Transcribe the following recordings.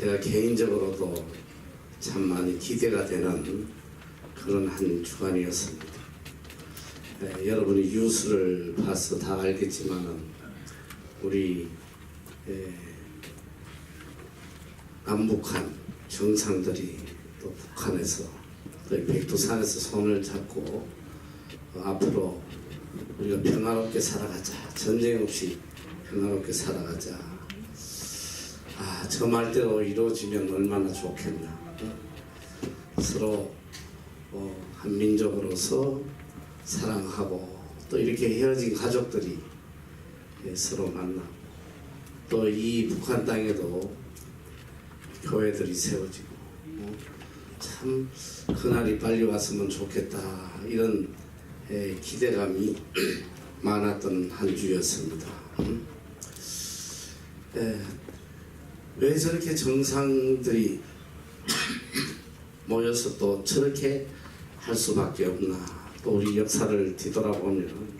제가 개인적으로도 참 많이 기대가 되는 그런 한 주간이었습니다. 여러분이 뉴스를 봐서 다 알겠지만은 우리 남북한 정상들이 또 북한에서 또 백두산에서 손을 잡고 앞으로 우리가 평화롭게 살아가자, 전쟁 없이 평화롭게 살아가자. 저 말대로 이루어지면 얼마나 좋겠나. 서로 한 민족으로서 사랑하고 또 이렇게 헤어진 가족들이 서로 만나고 또 이 북한 땅에도 교회들이 세워지고 참 그날이 빨리 왔으면 좋겠다, 이런 기대감이 많았던 한 주였습니다. 왜 저렇게 정상들이 모여서 또 저렇게 할 수밖에 없나. 또 우리 역사를 뒤돌아보면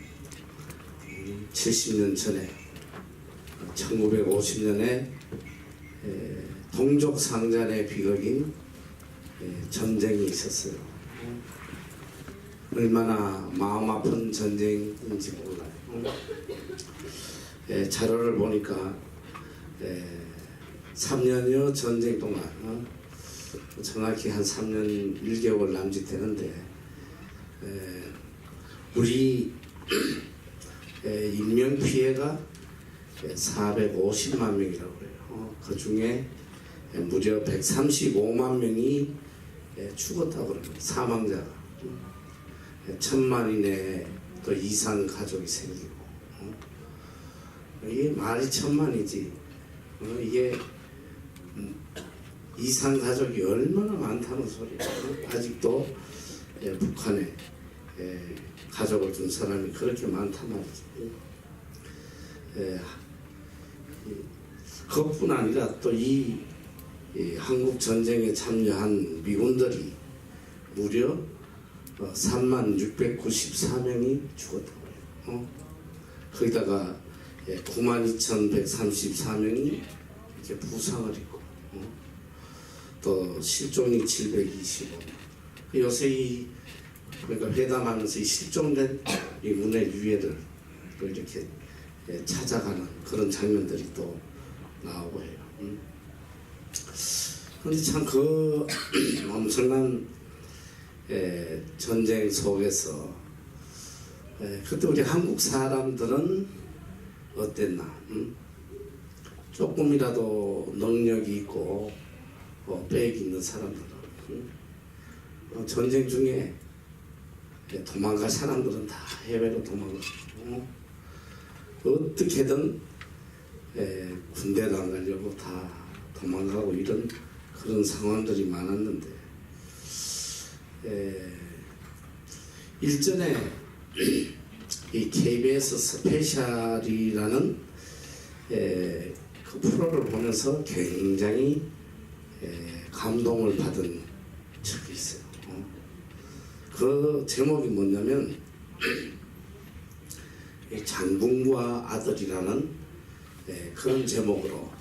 70년 전에 1950년에 동족 상잔의 비극인 전쟁이 있었어요. 얼마나 마음 아픈 전쟁인지 몰라요. 자료를 보니까 3년여 전쟁 동안 정확히 한 3년 1개월 남짓되는데 우리 인명 피해가 450만 명이라고 그래요. 그 중에 무려 135만 명이 죽었다고 그래요. 사망자가 1000만 이내 또 이상 가족이 생기고 이게 말이 1000만이지 이게 이상 가족이 얼마나 많다는 소리예요. 아직도 북한에 가족을 둔 사람이 그렇게 많단 말이지. 그것뿐 아니라 또 이 한국 전쟁에 참여한 미군들이 무려 3694명이 죽었다고 해요. 거기다가 92,134명이 이렇게 부상을 입고 또 실종이 725. 요새 그러니까 회담하면서 이 실종된 이 문의 유해를 또 이렇게 찾아가는 그런 장면들이 또 나오고 해요. 그런데 참 그 엄청난 전쟁 속에서 그때 우리 한국 사람들은 어땠나? 조금이라도 능력이 있고 빽이 있는 사람들은 전쟁 중에 도망갈 사람들은 다 해외로 도망가고 어떻게든 군대도 안 가려고 다 도망가고 이런 그런 상황들이 많았는데 일전에 이 KBS 스페셜이라는 그 프로를 보면서 굉장히 감동을 받은 적이 있어요. 그 제목이 뭐냐면 장군과 아들이라는 그런 제목으로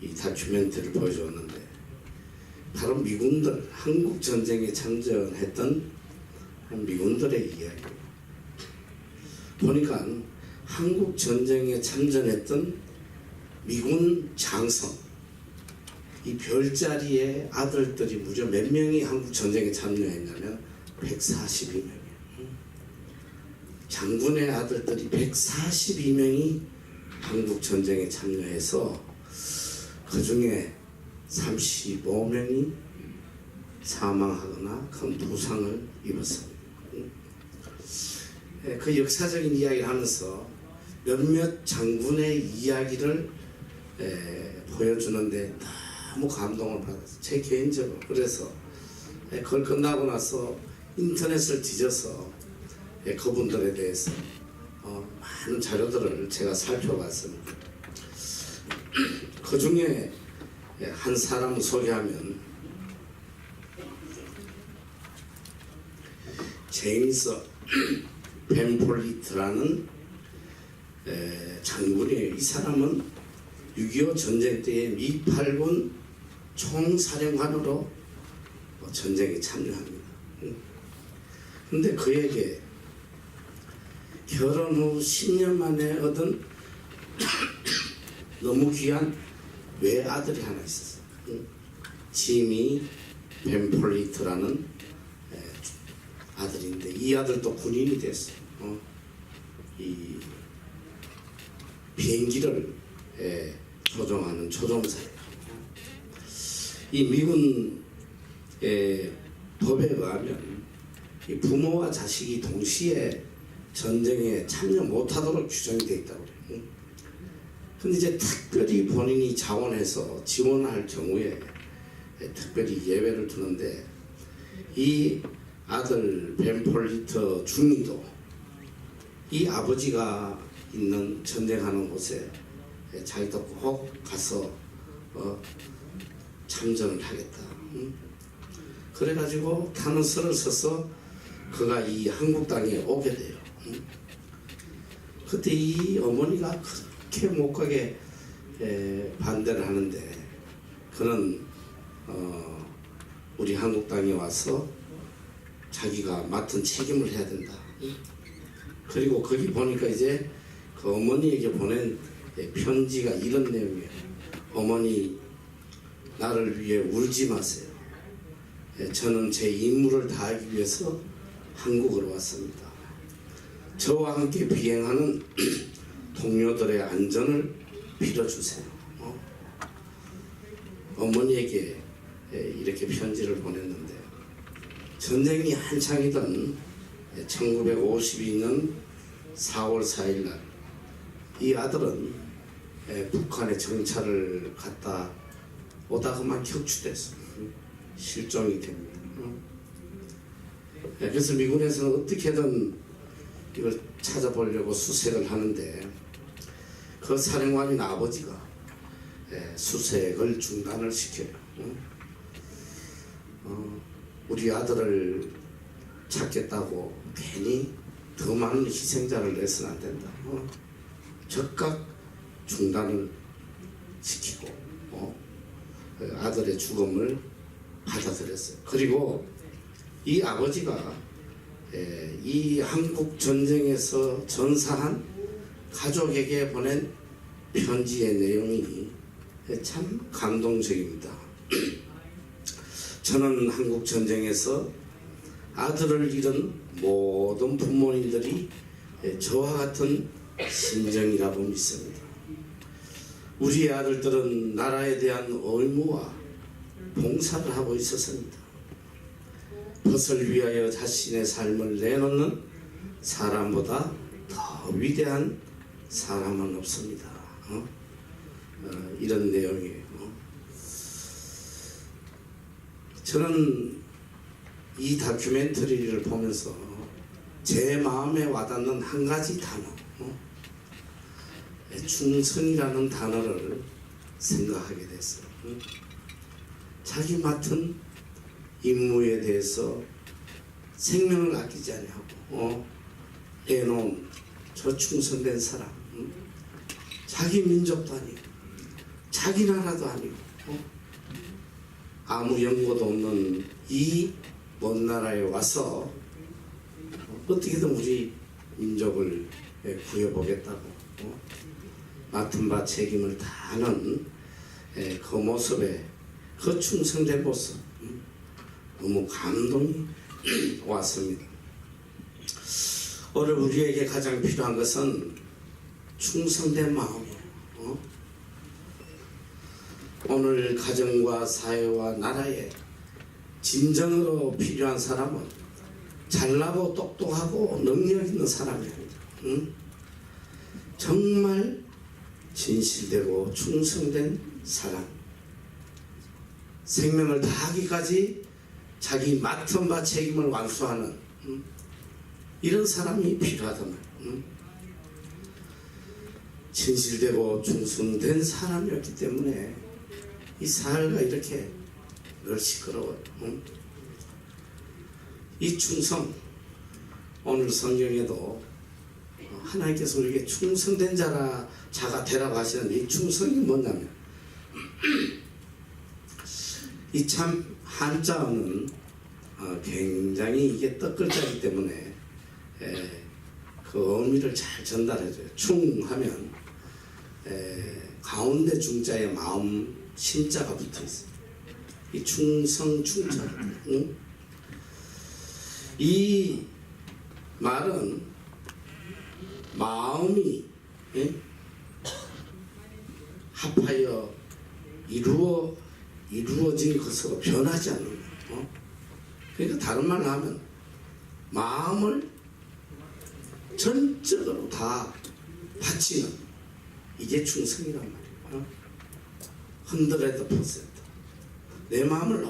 이 다큐멘터리를 보여줬는데 바로 미군들, 한국 전쟁에 참전했던 미군들의 이야기. 보니까 한국 전쟁에 참전했던 미군 장성, 이 별자리의 아들들이 무려 몇 명이 한국 전쟁에 참여했냐면 142명이에요. 장군의 아들들이 142명이 한국 전쟁에 참여해서 그 중에 35명이 사망하거나 큰 부상을 입었습니다. 그 역사적인 이야기를 하면서 몇몇 장군의 이야기를 보여주는데 너무 감동을 받았어요. 제 개인적으로. 그래서 그걸 끝나고 나서 인터넷을 뒤져서 그분들에 대해서 많은 자료들을 제가 살펴봤습니다. 그 중에 한 사람을 소개하면 제임스 벤폴리트라는 장군이에요. 이 사람은 6.25 전쟁 때에 미 8군 총사령관으로 전쟁에 참여합니다. 그런데 그에게 결혼 후 10년 만에 얻은 너무 귀한 외아들이 하나 있었어요. 지미 벤폴리트라는 아들인데 이 아들도 군인이 됐어요. 이 비행기를 조종하는 조종사예요. 이 미군 법에 의하면 이 부모와 자식이 동시에 전쟁에 참여 못하도록 규정이 되어 있다고 그래요. 근데 이제 특별히 본인이 자원해서 지원할 경우에 특별히 예외를 두는데 이 아들 벤폴리트 중위도 이 아버지가 있는 전쟁하는 곳에 자기도 꼭 가서 참전을 하겠다. 그래가지고 탄원서를 써서 그가 이 한국 땅에 오게 돼요. 그때 이 어머니가 그렇게 못 가게 반대를 하는데 그는 우리 한국 땅에 와서 자기가 맡은 책임을 해야 된다. 그리고 거기 보니까 이제 그 어머니에게 보낸 편지가 이런 내용이에요. 어머니, 나를 위해 울지 마세요. 저는 제 임무를 다하기 위해서 한국으로 왔습니다. 저와 함께 비행하는 동료들의 안전을 빌어주세요. 어머니에게 이렇게 편지를 보냈는데 전쟁이 한창이던 1952년 4월 4일 날 이 아들은 북한에 정찰을 갔다 오다가만 격추됐어요. 실종이 됩니다. 그래서 미군에서는 어떻게든 이걸 찾아보려고 수색을 하는데 그 사령관인 아버지가 수색을 중단을 시켜요. 우리 아들을 찾겠다고 괜히 더 많은 희생자를 내서는 안 된다. 즉각 중단을 시키고 아들의 죽음을 받아들였어요. 그리고 이 아버지가 이 한국 전쟁에서 전사한 가족에게 보낸 편지의 내용이 참 감동적입니다. 저는 한국 전쟁에서 아들을 잃은 모든 부모님들이 저와 같은 심정이라고 믿습니다. 우리 아들들은 나라에 대한 의무와 봉사를 하고 있었습니다. 벗을 위하여 자신의 삶을 내놓는 사람보다 더 위대한 사람은 없습니다. 이런 내용이에요. 저는 이 다큐멘터리를 보면서 제 마음에 와닿는 한 가지 단어, 충성이라는 단어를 생각하게 됐어요. 자기 맡은 임무에 대해서 생명을 아끼지 아니하고 내놓은 저 충성된 사람, 자기 민족도 아니고 자기 나라도 아니고 아무 연고도 없는 이 먼 나라에 와서 어떻게든 우리 민족을 구해보겠다고 맡은 바 책임을 다하는 그 모습에 그 충성된 모습 너무 감동이 왔습니다. 오늘 우리에게 가장 필요한 것은 충성된 마음이에요. 오늘 가정과 사회와 나라에 진정으로 필요한 사람은 잘나고 똑똑하고 능력 있는 사람입니다. 정말 진실되고 충성된 사람, 생명을 다하기까지 자기 맡은 바 책임을 완수하는 이런 사람이 필요하단 말이에요. 진실되고 충성된 사람이었기 때문에 이 사회가 이렇게 늘 시끄러워요. 이 충성, 오늘 성경에도 하나님께서 우리에게 충성된 자가 되라고 하시는 이 충성이 뭐냐면 이 참 한자어는 굉장히 이게 떡글자이기 때문에 그 의미를 잘 전달해줘요. 충하면 가운데 중자에 마음 신자가 붙어있어요. 이 충성 충자. 응? 이 말은 마음이 합하여 이루어진 것으로 변하지 않는 거예요. 그러니까 다른 말로 하면 마음을 전적으로 다 바치는 이게 충성이란 말이에요. 100%. 내 마음을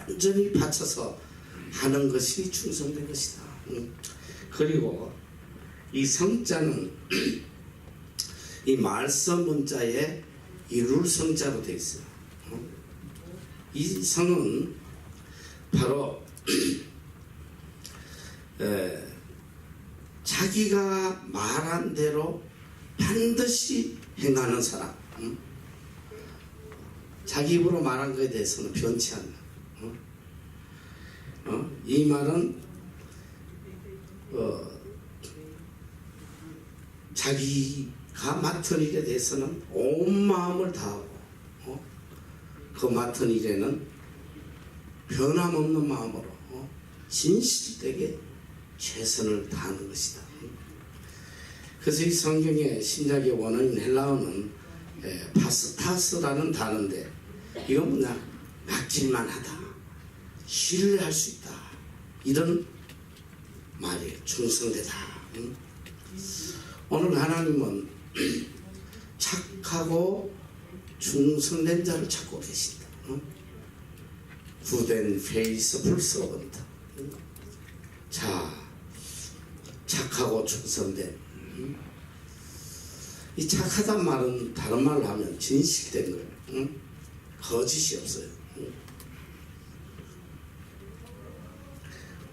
온전히 바쳐서 하는 것이 충성된 것이다. 그리고 이 성자는 이 말씀 문자에 이룰 성자로 되어 있어요. 이 성은 바로 자기가 말한 대로 반드시 행하는 사람. 자기 입으로 말한 것에 대해서는 변치 않는. 이 말은 자기가 맡은 일에 대해서는 온 마음을 다하고 그 맡은 일에는 변함없는 마음으로 진실되게 최선을 다하는 것이다. 그래서 이 성경의 신약의 원어인 헬라어는 파스타스라는 단어인데 이건 뭐냐? 맡길만 하다, 신뢰할 수 있다, 이런 말이에요. 충성되다. 오늘 하나님은 착하고 충성된 자를 찾고 계신다. 구된 페이스풀 서번트. 자, 착하고 충성된. 이 착하단 말은 다른 말로 하면 진실된 거예요. 거짓이 없어요.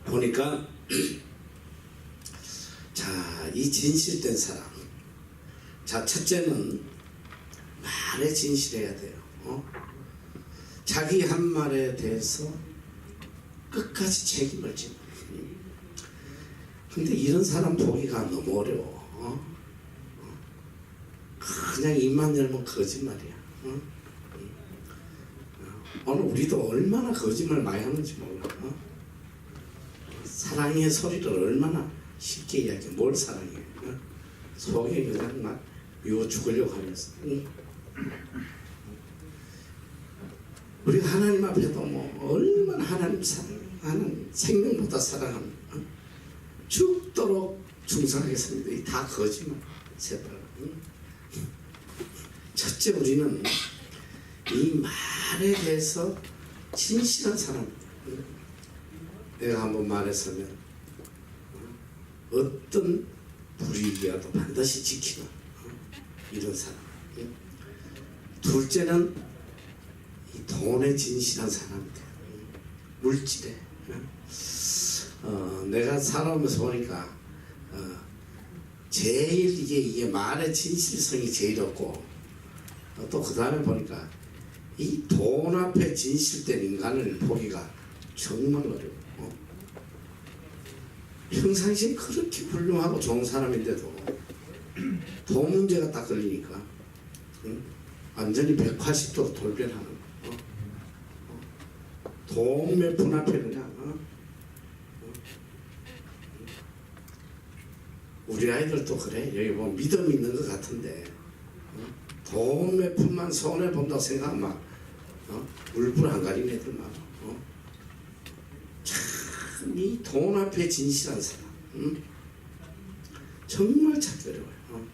보니까 자, 이 진실된 사람. 자, 첫째는 말에 진실해야 돼요. 자기 한 말에 대해서 끝까지 책임을 지고. 근데 이런 사람 보기가 너무 어려워. 그냥 입만 열면 거짓말이야. 오늘 우리도 얼마나 거짓말 많이 하는지 몰라. 사랑의 소리를 얼마나 쉽게 이야기해. 뭘 사랑해? 속에 그냥 막 미워 죽으려고 하면서. 우리가 하나님 앞에도 뭐 얼마나 하나님 사랑해. 하나님 생명보다 사랑합니다. 죽도록 충성하겠습니다. 이 다 거짓말. 제발. 첫째, 우리는 이 말에 대해서 진실한 사람입니다. 내가 한번 말했으면 어떤 불이익이라도 반드시 지키는 이런 사람. 둘째는 이 돈에 진실한 사람입니다. 물질에. 내가 살아오면서 보니까 제일 이게 말의 진실성이 제일 없고 또 그 다음에 보니까 이 돈 앞에 진실된 인간을 보기가 정말 어려워. 평상시에 그렇게 훌륭하고 좋은 사람인데도 돈 문제가 딱 걸리니까 완전히 180도로 돌변하는 돈 몇 푼 앞에 그냥 우리 아이들도 그래. 여기 보면 믿음이 있는 것 같은데 돈 몇 푼만 손해 본다고 생각하면 물불 안 가린 애들 많아. 참 이 돈 앞에 진실한 사람 정말 찾기 어려워요.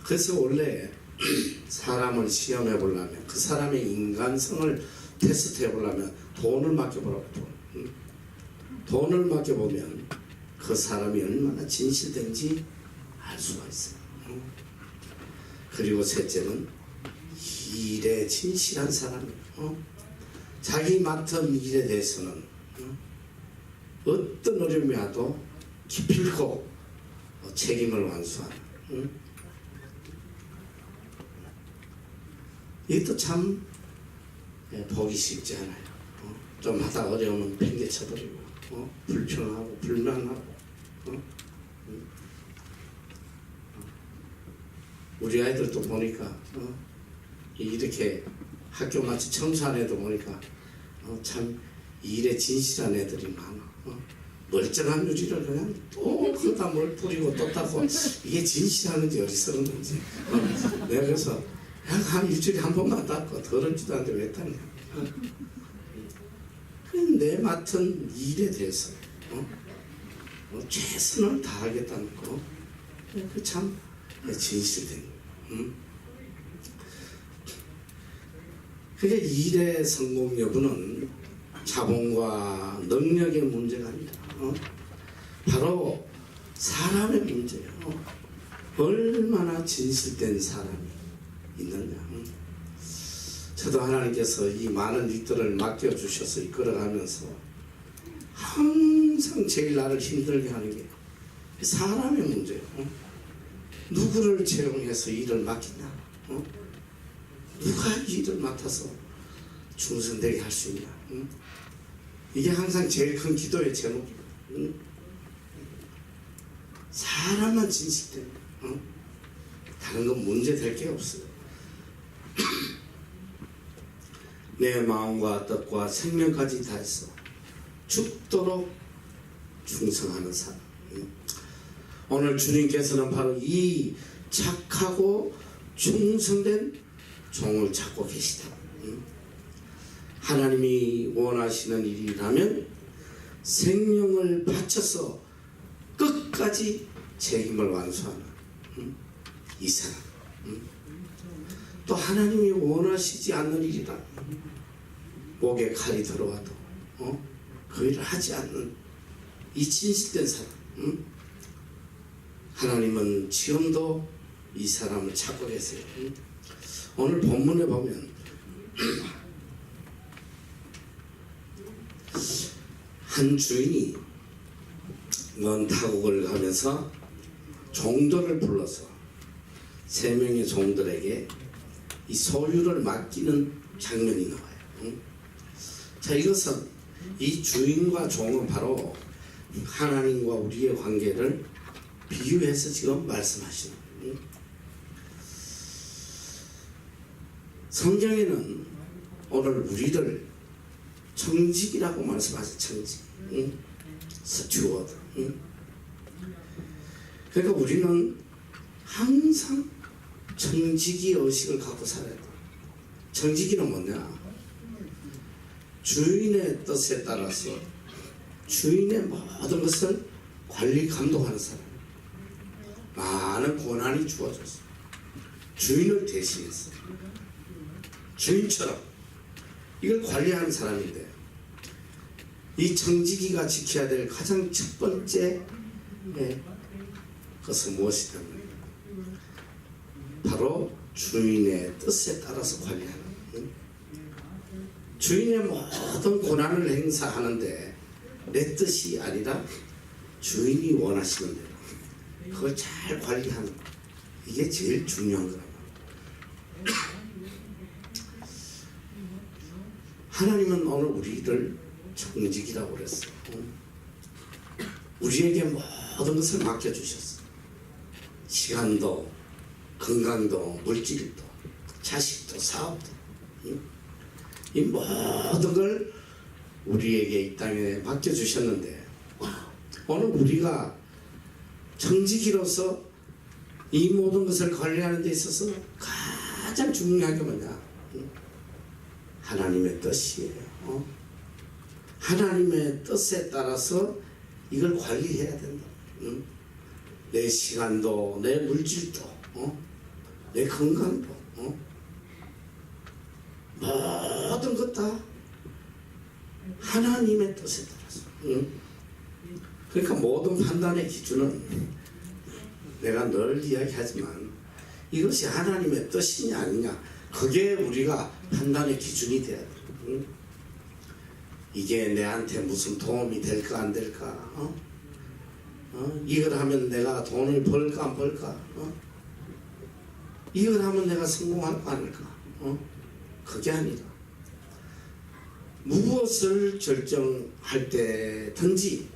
그래서 원래 사람을 시험해 보려면 그 사람의 인간성을 테스트해 보려면 돈을 맡겨보라고. 돈을 맡겨보면 그 사람이 얼마나 진실된지 알 수가 있어요. 그리고 셋째는 일에 진실한 사람이에요. 자기 맡은 일에 대해서는 어떤 어려움이 와도 기필코 책임을 완수하는, 응? 이것도 참 보기 쉽지 않아요. 좀 하다 어려우면 핑계 쳐버리고, 불평하고 불만하고, 우리 아이들도 보니까 이렇게 학교 마치 청소한 애도 보니까 참 일에 진실한 애들이 많아. 멀쩡한 유리를 그냥 또 거기다 뭘 뿌리고 또 닦고, 이게 진실하는지 어리석은 건지. 내가 그래서 한 일주일에 한 번만 닦고 더럽지도 않은데 왜 닦냐. 내 맡은 일에 대해서 최선을 다하겠다는 거, 그 참 진실된 거. 그게 일의 성공 여부는 자본과 능력의 문제가 아니라 바로 사람의 문제예요. 얼마나 진실된 사람이 있느냐. 저도 하나님께서 이 많은 일들을 맡겨주셔서 이끌어가면서 항상 제일 나를 힘들게 하는 게 사람의 문제예요. 누구를 채용해서 일을 맡기냐. 누가 일을 맡아서 충성되게 할 수 있냐. 이게 항상 제일 큰 기도의 제목이에요. 사람만 진실되면 다른 건 문제 될 게 없어요. 내 마음과 뜻과 생명까지 다해서 죽도록 충성하는 사람. 오늘 주님께서는 바로 이 착하고 충성된 종을 찾고 계시다. 하나님이 원하시는 일이라면 생명을 바쳐서 끝까지 책임을 완수하는 이 사람. 또 하나님이 원하시지 않는 일이라 목에 칼이 들어와도 그 일을 하지 않는 이 진실된 사람. 하나님은 지금도 이 사람을 찾고 계세요. 오늘 본문에 보면 한 주인이 먼 타국을 가면서 종들을 불러서 3명의 종들에게 이 소유를 맡기는 장면이 나와요. 자, 이것은 이 주인과 종은 바로 하나님과 우리의 관계를 비유해서 지금 말씀하시는 거예요. 성경에는 오늘 우리를 청직이라고 말씀하죠. 청직, 스튜어드. 그러니까 우리는 항상 청지기 의식을 갖고 살아야 돼. 청지기는 뭐냐? 주인의 뜻에 따라서 주인의 모든 것을 관리 감독하는 사람. 많은 권한이 주어졌어. 주인을 대신해서 주인처럼 이걸 관리하는 사람인데, 이 청지기가 지켜야 될 가장 첫 번째 것은 무엇이냐면 바로 주인의 뜻에 따라서 관리하는. 주인의 모든 권한을 행사하는데 내 뜻이 아니라 주인이 원하시는 대로 그걸 잘 관리하는, 이게 제일 중요한 거라고. 하나님은 오늘 우리를 청직이라고 그랬어. 우리에게 모든 것을 맡겨주셨어. 시간도, 건강도, 물질도, 자식도, 사업도, 이 모든 걸 우리에게 이 땅에 맡겨주셨는데, 오늘 우리가 청지기로서 이 모든 것을 관리하는 데 있어서 가장 중요한 게 뭐냐? 하나님의 뜻이에요. 하나님의 뜻에 따라서 이걸 관리해야 된다. 내 시간도, 내 물질도, 내 건강도, 모든 것 다 하나님의 뜻에 따라서. 그러니까 모든 판단의 기준은 내가 늘 이야기하지만 이것이 하나님의 뜻이냐 아니냐, 그게 우리가 판단의 기준이 돼야 돼. 이게 내한테 무슨 도움이 될까 안 될까? 이걸 하면 내가 돈을 벌까 안 벌까? 이걸 하면 내가 성공할까 안 할까? 그게 아니라 무엇을 결정할 때든지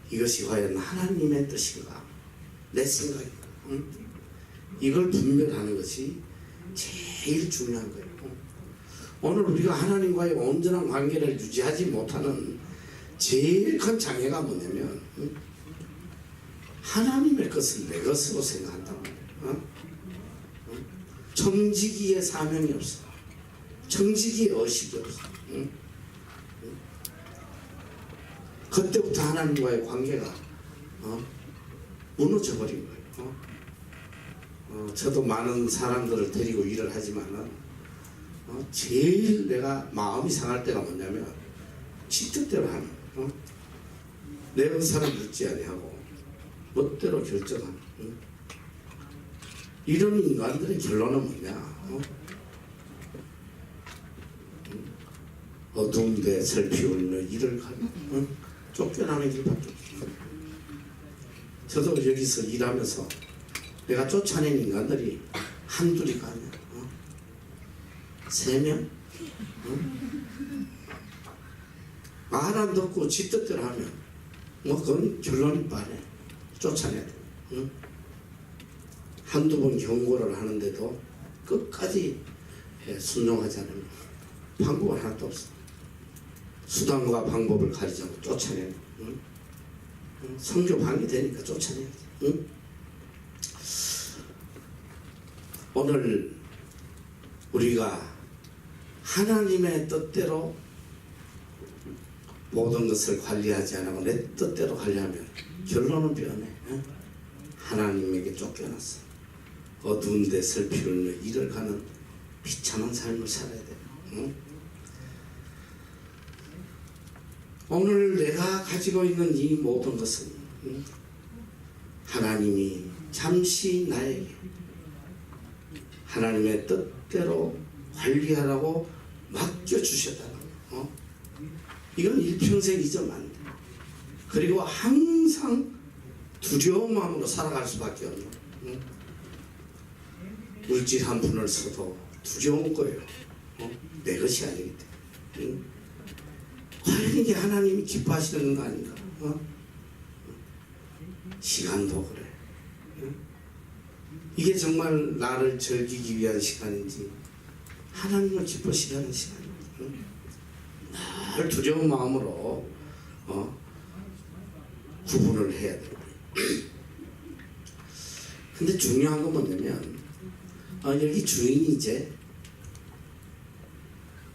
이것이 과연 하나님의 뜻인가? 내 생각인가? 이걸 분별하는 것이 제일 중요한 거예요. 오늘 우리가 하나님과의 온전한 관계를 유지하지 못하는 제일 큰 장애가 뭐냐면 하나님의 것을 내 것으로 생각한단 말이에요. 정직이의 사명이 없어. 정직이의 의식이 없어. 그때부터 하나님과의 관계가 무너져 버린 거예요. 저도 많은 사람들을 데리고 일을 하지만은 제일 내가 마음이 상할 때가 뭐냐면 지 뜻대로 하는 내 의사를 묻지 아니하고 멋대로 결정하는 이런 인간들의 결론은 뭐냐? 어두운데 슬피 울며 이를 가면 쫓겨나는 길밖에 없어. 저도 여기서 일하면서 내가 쫓아낸 인간들이 한둘이가 아니야. 3명? 말 안 듣고 지 뜻대로 하면 그건 결론이 빠르네. 쫓아내야 돼. 한두 번 경고를 하는데도 끝까지 순종하지 않으면 방법은 하나도 없어. 수단과 방법을 가리지 않고 쫓아내는 성교방이 되니까 쫓아내야지. 오늘 우리가 하나님의 뜻대로 모든 것을 관리하지 않고 내 뜻대로 관리하면 결론은 변해. 하나님에게 쫓겨났어. 어두운 데 슬피 울며 이를 가는 비참한 삶을 살아야 돼요. 오늘 내가 가지고 있는 이 모든 것은 하나님이 잠시 나에게 하나님의 뜻대로 관리하라고 맡겨주셨다는 거예요. 이건 일평생 잊으면 안 돼. 그리고 항상 두려운 마음으로 살아갈 수밖에 없는 물질 한 푼을 써도 두려운 거예요. 내 것이 아니기 때문에. 과연 이게 하나님이 기뻐하시는 거 아닌가? 시간도 그래. 이게 정말 나를 즐기기 위한 시간인지 하나님을 기쁘시게 하는 시간입니다. 늘 두려운 마음으로 구분을 해야 돼요. 근데 중요한 건 뭐냐면 여기 주인이 이제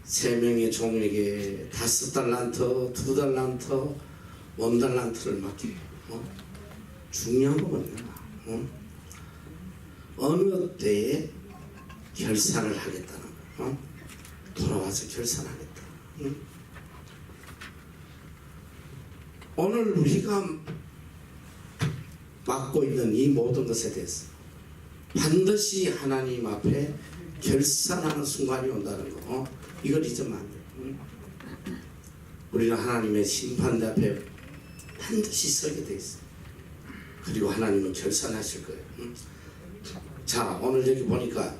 3명의 종에게 5달란트, 2달란트, 1달란트를 맡기고 중요한 건 뭐냐? 어느 때에 결산을 하겠다는 거예요. 돌아와서 결산하겠다. 오늘 우리가 맡고 있는 이 모든 것에 대해서 반드시 하나님 앞에 결산하는 순간이 온다는 거. 이걸 잊으면 안 돼요. 우리는 하나님의 심판대 앞에 반드시 서게 돼 있어요. 그리고 하나님은 결산하실 거예요. 자, 오늘 여기 보니까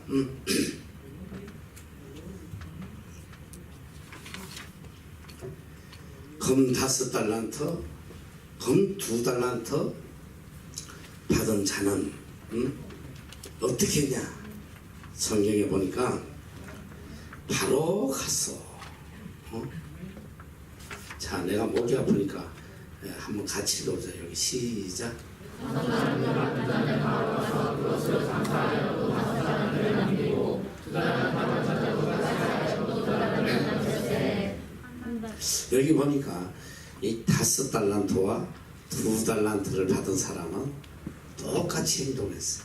금 5달란트, 금 2달란트 받은 자는 어떻게 했냐? 성경에 보니까 바로 갔어. 자, 내가 목이 아프니까 한번 같이 읽어보자. 여기 시작. 여기 보니까 이 5달란트와 2달란트를 받은 사람은 똑같이 행동했어.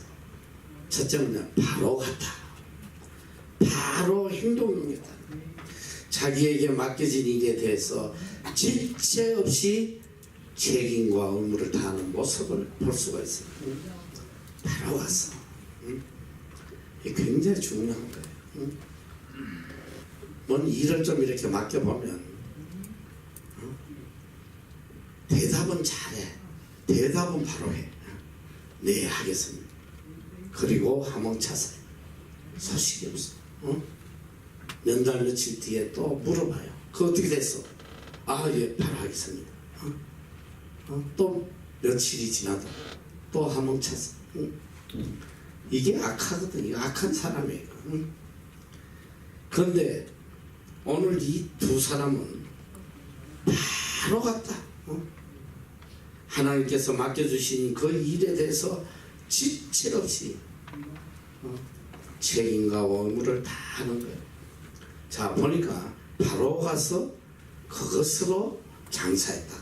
첫째 뭐냐? 바로 갔다. 바로 행동입니다. 자기에게 맡겨진 일에 대해서 질체 없이 책임과 의무를 다하는 모습을 볼 수가 있어요. 바로 갔어. 이게 굉장히 중요한 거예요. 뭔 일을 좀 이렇게 맡겨보면 대답은 잘해. 대답은 바로 해. 네, 하겠습니다. 그리고 하몽차사요. 소식이 없어. 몇 달 며칠 뒤에 또 물어봐요. 그거 어떻게 됐어? 아, 예, 바로 하겠습니다. 또 며칠이 지나도 또 하몽차사. 이게 악하거든요. 악한 사람이에요. 그런데 오늘 이 두 사람은 바로 갔다. 하나님께서 맡겨주신 그 일에 대해서 지체 없이 책임과 의무를 다 하는 거예요. 자, 보니까 바로 가서 그것으로 장사했다.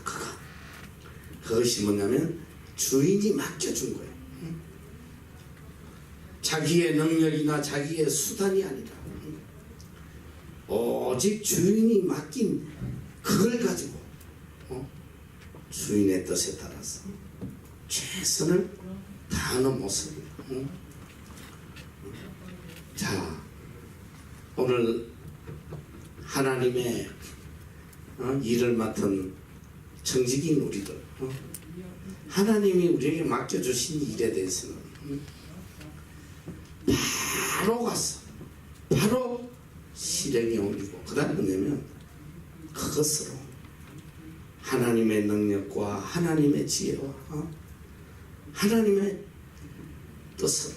그것이 뭐냐면 주인이 맡겨준 거예요. 자기의 능력이나 자기의 수단이 아니라 오직 주인이 맡긴 그걸 가지고 주인의 뜻에 따라서 최선을 다하는 모습이에요. 자, 오늘 하나님의 일을 맡은 청직인 우리들, 하나님이 우리에게 맡겨주신 일에 대해서는 바로 가서 바로 실행에 옮기고, 그 다음에 뭐냐면 그것으로 하나님의 능력과 하나님의 지혜와 하나님의 뜻으로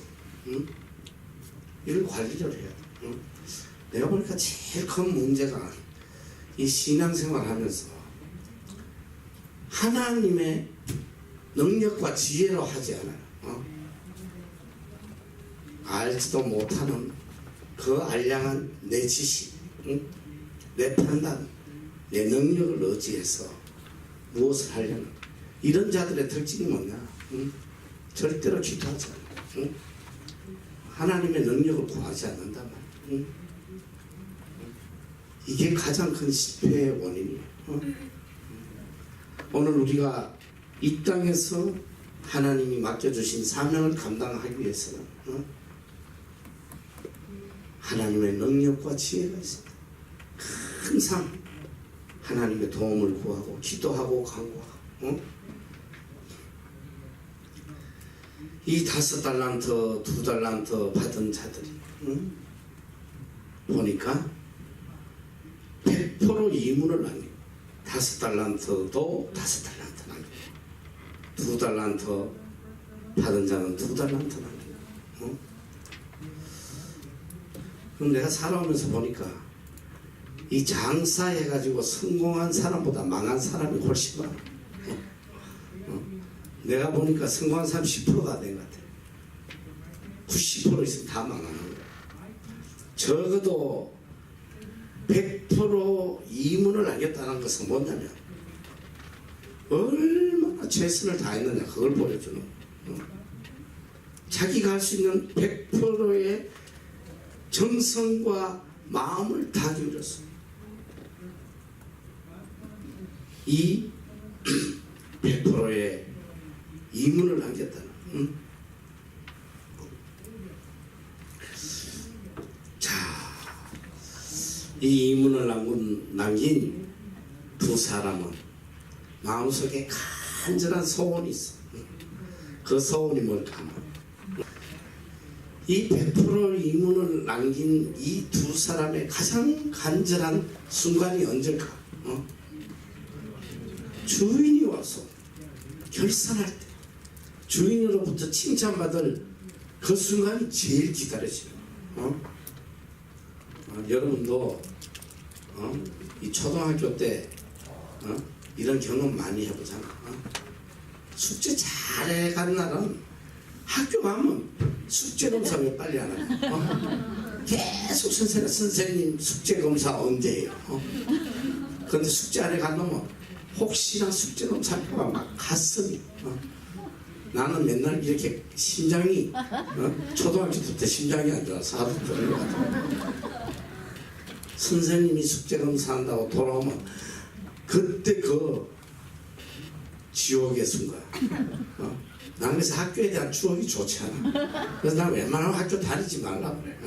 이걸 관리를 해야 돼. 내가 보니까 제일 큰 문제가 이 신앙생활 하면서 하나님의 능력과 지혜로 하지 않아요. 알지도 못하는 그 알량한 내 지식, 내 판단, 내 능력을 의지해서 무엇을 하려는 이런 자들의 특징이 뭐냐? 절대로 기도하지 않아요. 하나님의 능력을 구하지 않는단 말이에요. 이게 가장 큰 실패의 원인이에요. 오늘 우리가 이 땅에서 하나님이 맡겨주신 사명을 감당하기 위해서는 하나님의 능력과 지혜가 있습니다. 항상 하나님의 도움을 구하고 기도하고 간구하고 이 5달란트, 2달란트 받은 자들이 보니까 100% 이문을 남기고 5달란트도 5달란트 남기고 2달란트 받은 자는 2달란트 남기고 그럼 내가 살아오면서 보니까 이 장사해가지고 성공한 사람보다 망한 사람이 훨씬 많아. 내가 보니까 성공한 사람 10%가 된 것 같아. 90% 있으면 다 망하는 거야. 적어도 100% 이문을 남겼다는 것은 뭐냐면 얼마나 최선을 다했느냐 그걸 보여주는 거야. 자기가 할 수 있는 100%의 정성과 마음을 다 기울였어. 이 100%의 이문을 남겼다는. 자, 이 이문을 남긴 두 사람은 마음속에 간절한 소원이 있어. 그 소원이 뭘까? 이 100% 이문을 남긴 이 두 사람의 가장 간절한 순간이 언제일까? 주인이 와서 결산할 때 주인으로부터 칭찬받을 그 순간이 제일 기다려져요. 여러분도 이 초등학교 때 이런 경험 많이 해보잖아. 숙제 잘해간 날은 학교 가면 숙제 검사 왜 빨리 안 하냐? 계속 선생님 숙제 검사 언제 해요? 그런데 숙제 안 해간 놈은 혹시나 숙제 검사가 막 가슴이 나는 맨날 이렇게 심장이 초등학교 때 심장이 안 좋아서 하도 떨는 것 같아. 선생님이 숙제 검사한다고 돌아오면 그때 그 지옥의 순간. 나는 그래서 학교에 대한 추억이 좋지 않아. 그래서 난 웬만하면 학교 다니지 말라 그래.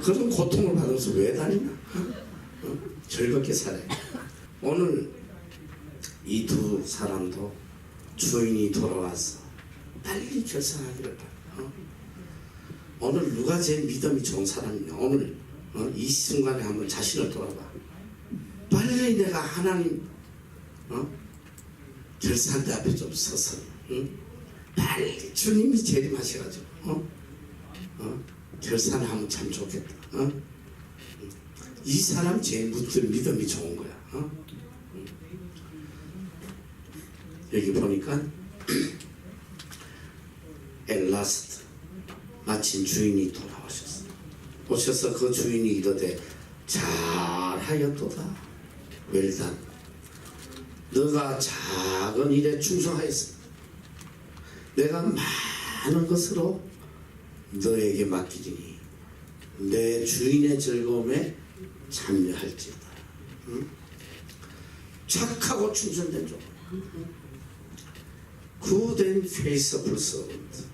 그런 고통을 받아서 왜 다니냐? 즐겁게 살아요. 오늘 이 두 사람도 주인이 돌아와서 빨리 결산하기를 바라. 오늘 누가 제일 믿음이 좋은 사람이냐? 오늘 이 순간에 한번 자신을 돌아봐. 빨리 내가 하나님 결산대 앞에 좀 서서 빨리 주님이 재림하셔가지고 결산을 하면 참 좋겠다. 이 사람 제일 믿음이 좋은 거야. 여기 보니까 엘라스트 마침 주인이 돌아오셨어. 오셔서 그 주인이 이르되 잘하였도다. 웰단. 너가 작은 일에 충성하였어. 내가 많은 것으로 너에게 맡기리니 내 주인의 즐거움에 참여할지어다. 착하고 충성된 종. Good and faithful servant.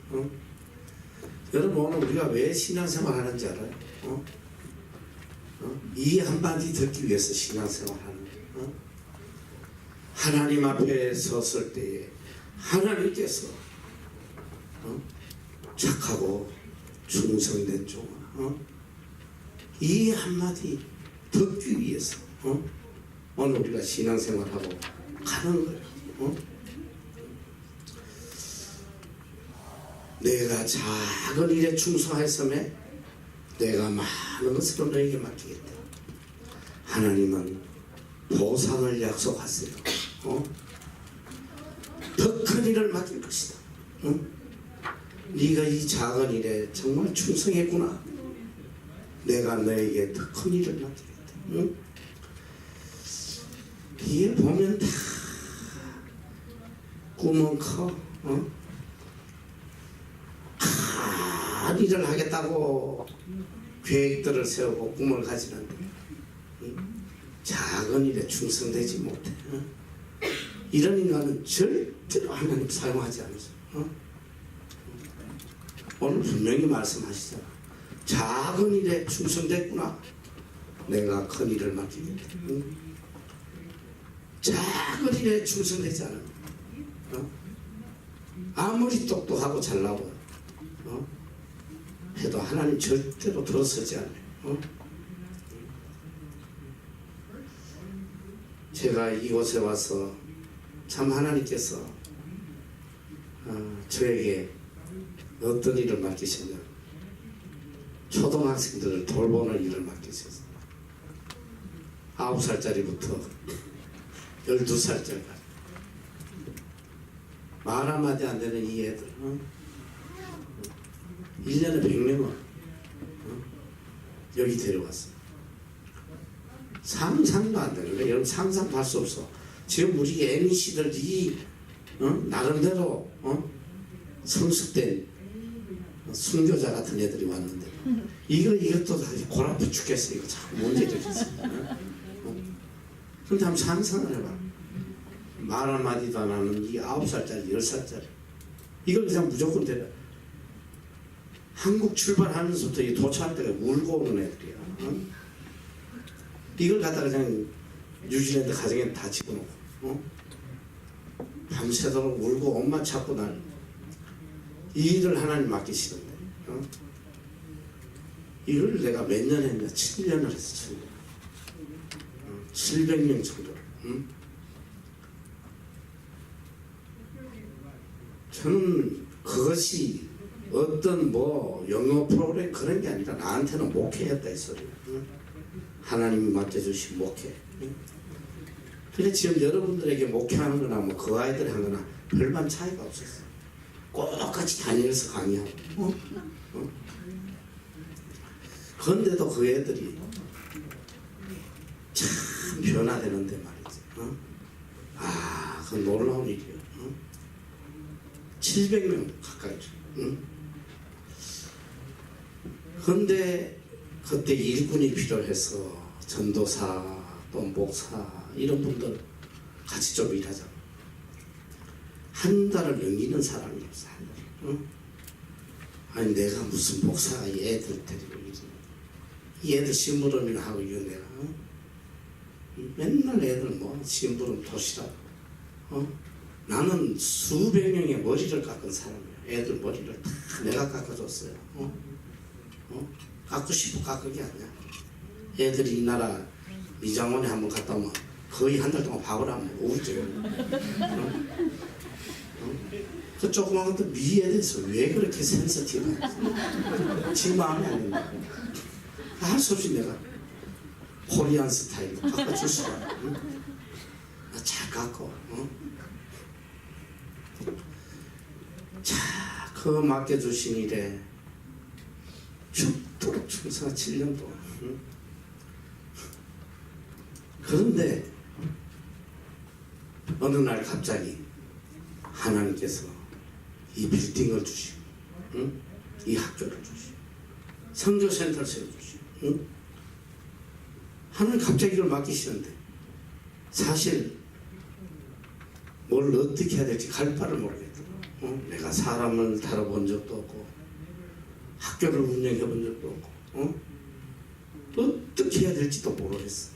여러분 오늘 우리가 왜 신앙생활 하는지 알아요? 이 한마디 듣기 위해서 신앙생활 하는 거예요. 하나님 앞에 섰을 때에 하나님께서 착하고 충성된 종. 이 한마디 듣기 위해서 오늘 우리가 신앙생활하고 가는 거예요. 내가 작은 일에 충성하였음에 내가 많은 것으로 너에게 맡기겠다. 하나님은 보상을 약속하세요. 더 큰 일을 맡길 것이다. 네가 이 작은 일에 정말 충성했구나. 내가 너에게 더 큰 일을 맡기겠다. 이게 보면 다 꿈은 커. 큰 일을 하겠다고 계획들을 세우고 꿈을 가지는데 작은 일에 충성되지 못해. 이런 인간은 절대로 하나님 사용하지 않으세요. 오늘 분명히 말씀하시잖아. 작은 일에 충성됐구나. 내가 큰 일을 맡기겠다. 작은 일에 충성되지 않으면 아무리 똑똑하고 잘나고 해도 하나님 절대로 들어서지 않아요. 제가 이곳에 와서 참 하나님께서 저에게 어떤 일을 맡기셨냐, 초등학생들을 돌보는 일을 맡기셨어요. 9살짜리부터 12살짜리 말 한마디 안 되는 이 애들 1년에 100명을 여기 데려왔어요. 상상도 안 되는 거예요. 여러분 상상도 할 수 없어. 지금 우리 NC들이 나름대로 성숙된 순교자 같은 애들이 왔는데 이것도 골 아파 죽겠어. 이거 자꾸 문제가 있어. 그런데 한번 상상을 해봐. 말 한마디도 안 하는 이 9살짜리 10살짜리 이걸 그냥 무조건 데려. 한국 출발하면서부터 이 도착할 때가 울고 오는 애들이야. 이걸 갖다가 그냥 뉴질랜드 가정에 다 집어넣고 밤새도록 울고 엄마 찾고 날 이 일을 하나님 맡기시는데 이걸 내가 몇 년 했냐? 7년을 했어. 700명 정도를. 저는 그것이 어떤 영어 프로그램 그런 게 아니라 나한테는 목회였다 이 소리야. 하나님이 맡겨주신 목회. 근데 지금 여러분들에게 목회하는 거나 그 아이들 하는 거나 별반 차이가 없었어. 똑같이 다니면서 강의하고. 그런데도 그 애들이 참 변화되는데 말이지. 그건 놀라운 일이야. 700명 가까이. 그런데 그때 일꾼이 필요해서 전도사 또 목사 이런 분들 같이 좀 일하자. 한 달을 넘기는 사람이 없어. 아니 내가 무슨 목사가 이 애들 데리고 이 애들 심부름이나 하고 이거 내가 맨날 애들 심부름 도시락 나는 수백 명의 머리를 깎은 사람이야. 애들 머리를 다 내가 깎아줬어요. 깎고 싶어 깎은 게 아니야. 애들이 이 나라 미장원에 한번 갔다 오면 거의 한 달 동안 밥을 안 먹어. 우죠. 그 조그만 것도 미에 대해서 왜 그렇게 센서티브해? 지 마음에 안 든다. 할 수 없이 내가 코리안 스타일로 깎아줄 수가 없어. 잘 깎어. 자, 그 맡겨주신 일에 죽도록 충성 7년 동안. 그런데 어느 날 갑자기 하나님께서 이 빌딩을 주시고, 이 학교를 주시고, 선교센터를 세워주시고, 하나님 갑자기 이걸 맡기시는데 사실 뭘 어떻게 해야 될지 갈 바를 모르겠더라고. 내가 사람을 다뤄본 적도 없고 학교를 운영해 본 적도 없고 어떻게 해야 될지도 모르겠어.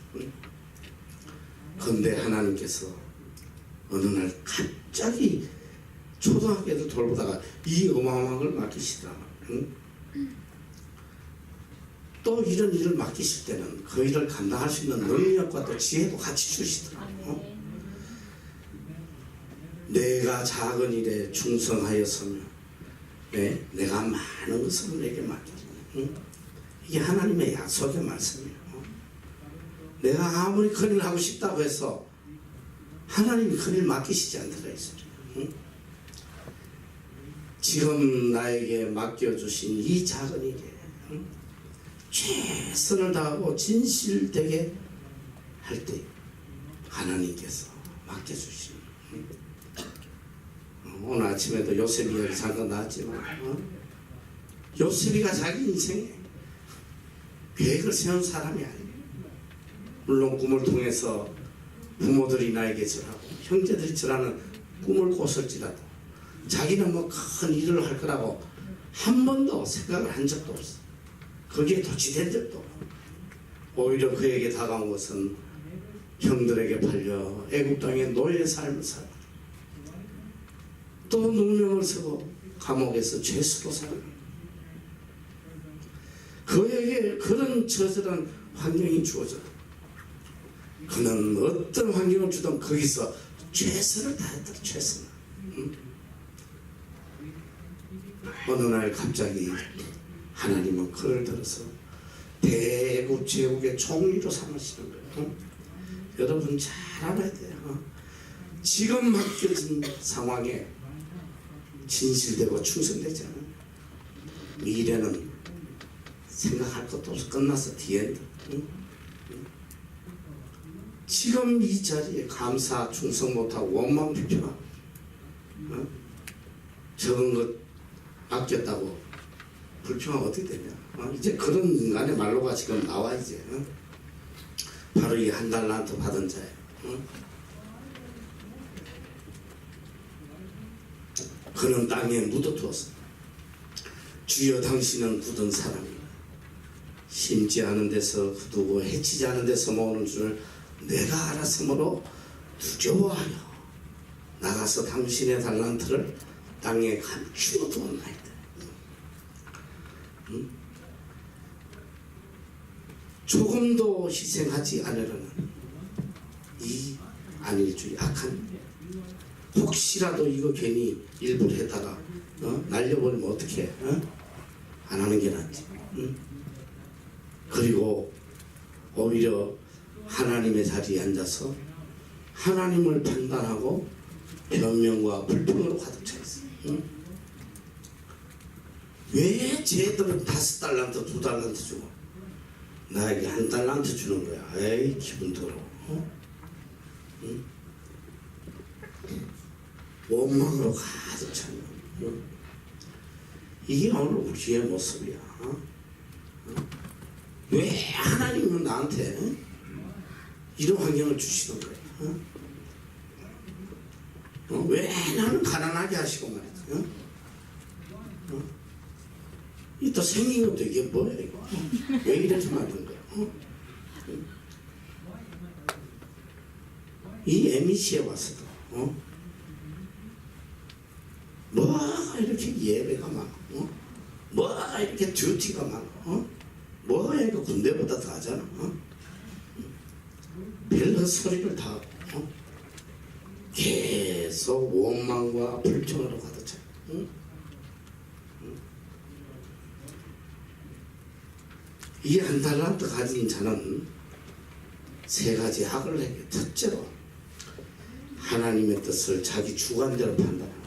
그런데 하나님께서 어느 날 갑자기 초등학교 애들 돌보다가 이 어마어마한 걸 맡기시더라. 또 이런 일을 맡기실 때는 그 일을 감당할 수 있는 능력과 또 지혜도 같이 주시더라고. 내가 작은 일에 충성하였으며 내가 많은 것을 내게 맡기리. 이게 하나님의 약속의 말씀이에요. 내가 아무리 큰일 하고 싶다고 해서 하나님이 큰일 맡기시지 않더라 이 소리야. 지금 나에게 맡겨주신 이 작은 일에 최선을 다하고 진실되게 할 때 하나님께서 맡겨주시는. 오늘 아침에도 요셉 이야기 잠깐 나왔지만 요셉이가 자기 인생에 계획을 세운 사람이 아니에요. 물론 꿈을 통해서 부모들이 나에게 절하고 형제들이 절하는 꿈을 꿨을지라도 자기는 뭐 큰 일을 할 거라고 한 번도 생각을 한 적도 없어. 거기에 도취된 적도 없고 오히려 그에게 다가온 것은 형들에게 팔려 애국 땅의 노예 삶을 살고 또 누명을 쓰고 감옥에서 죄수로 살고 그에게 그런 처절한 환경이 주어져. 그는 어떤 환경을 주든 거기서 최선을 다했다. 최선을. 어느 날 갑자기 하나님은 그를 들어서 대국 제국의 총리로 삼으시는 거예요. 여러분 잘 알아야 돼요. 지금 맡겨진 상황에 진실되고 충성되지 않으면 미래는 생각할 것도 없어. 끝났어. 디엔드. 지금 이 자리에 감사 충성 못하고 원망 비평하고 적은 것 맡겼다고 불평하면 어떻게 되냐. 이제 그런 인간의 말로가 지금 나와. 이제 바로 이 한 달란트 받은 자예요. 그는 땅에 묻어두었어. 주여 당신은 굳은 사람이다. 심지 않은 데서 굳고 해치지 않은 데서 모으는 줄을 내가 알았으므로 두려워하여 나가서 당신의 달란트를 땅에 감추어 두었나이다. 조금도 희생하지 않으려는 이 안일주의 악한 혹시라도 이거 괜히 일부러 했다가 날려버리면 어떡해. 안 하는 게 낫지. 그리고 오히려 하나님의 자리에 앉아서 하나님을 판단하고 변명과 불평으로 가득 차 있어. 왜 쟤들은 5달란트 2달란트 주고 나에게 1달란트 주는 거야. 에이 기분 더러워. 원망으로 가득 찬 거야. 이게 오늘 우리의 모습이야. 왜 하나님은 나한테 이런 환경을 주시는 거야? 왜 나는 가난하게 하시고 말이야? 이 또 생긴 것도 이게 뭐야 이거? 왜 이래서 만든 거야? 이 MBC에 와서도 뭐가 이렇게 예배가 많아? 뭐가 이렇게 듀티가 많아? 뭐가 이렇게 군대보다 더 하잖아? 별 소리를 다 하고 계속 원망과 불평으로 가득 차. 이 한 달란트 가진 자는 세 가지 학을 해요. 첫째로 하나님의 뜻을 자기 주관대로 판단하고,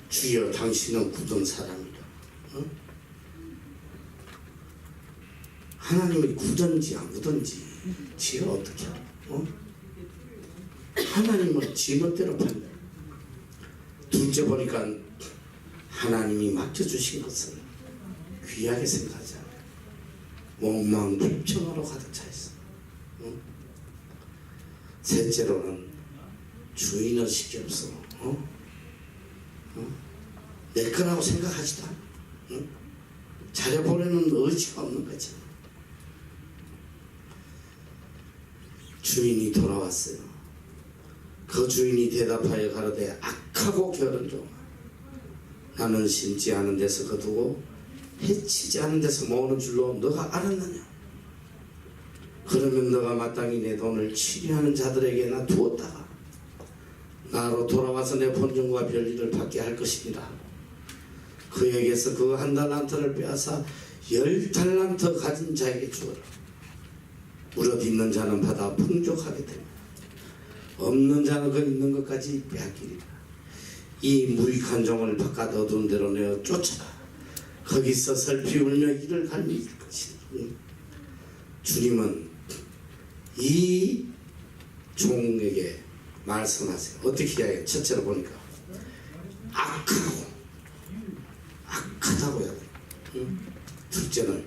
주여 당신은 굳은 사람이라. 하나님이 굳은지 안 굳은지 지가 어떻게 알아? 하나님은 지멋대로 판단. 둘째 보니까 하나님이 맡겨주신 것을 귀하게 생각하지 않아요. 원망 불평으로 가득 차 있어. 셋째로는 주인을 시켜서 내 거라고 생각하지도 않아. 잘해보려는 의지가 없는 거지. 주인이 돌아왔어요. 그 주인이 대답하여 가로되 악하고 게으른 종아, 나는 심지 않은 데서 거두고 해치지 않은 데서 모으는 줄로 너가 알았느냐? 그러면 너가 마땅히 내 돈을 치료하는 자들에게나 두었다가 나로 돌아와서 내 본전과 별일을 받게 할 것이니라. 그에게서 그 한 달란트를 빼앗아 10달란트 가진 자에게 주어라. 무릇 있는 자는 받아 풍족하게 되며 없는 자는 그 있는 것까지 빼앗기리라. 이 무익한 종을 바깥 어두운 데로 내어 쫓아라. 거기서 슬피 울며 이를 갈미일 것이니. 주님은 이 종에게 말씀하세요. 어떻게 해야 해요? 첫째로 보니까 악하다고 해야 돼요. 둘째는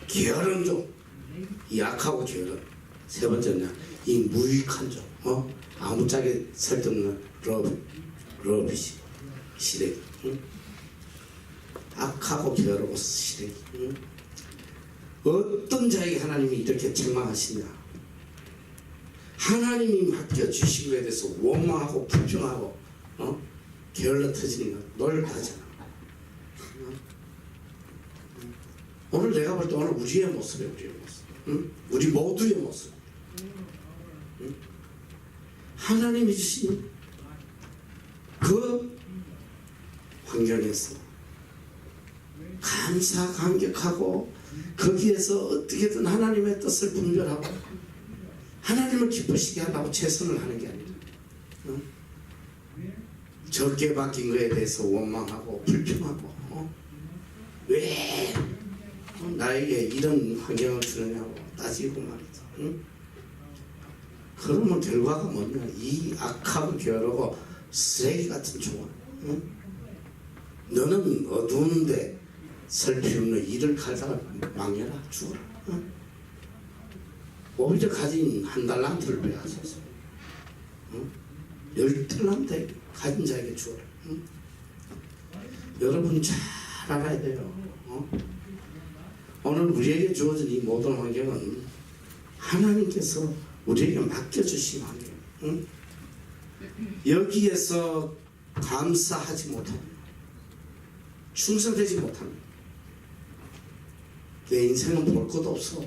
게으른 종, 이 악하고 게으른. 세 번째는 이 무익한 종, 아무짝에 설득는 러비시, 시래기. 악하고 게으르고 시래기. 어떤 자에게 하나님이 이렇게 책망하시냐? 하나님이 맡겨주신 것에 대해서 원망하고 불평하고 게을러 터지는 거 놀라잖아. 오늘 내가 볼 때 오늘 우리의 모습이에요. 우리의 모습. 우리 모두의 모습. 하나님이 주신 그 환경에서 감사 감격하고 거기에서 어떻게든 하나님의 뜻을 분별하고 하나님을 기쁘시게 하려고 최선을 하는 게 아니라 적게 바뀐 거에 대해서 원망하고 불평하고 왜 나에게 이런 환경을 주느냐고 따지고 말이죠. 그러면 결과가 뭐냐? 이 악하고 게으르고 쓰레기 같은 종아, 너는 어두운데 슬피 웃는 이를 갈다가 망해라, 죽어라. 오히려 가진 한 달란트를 빼앗아서 10달란트 가진 자에게 주어라. 여러분 잘 알아야 돼요. 오늘 우리에게 주어진 이 모든 환경은 하나님께서 우리에게 맡겨주신 환경. 여기에서 감사하지 못하면, 충성되지 못하면 내 인생은 볼 것도 없어.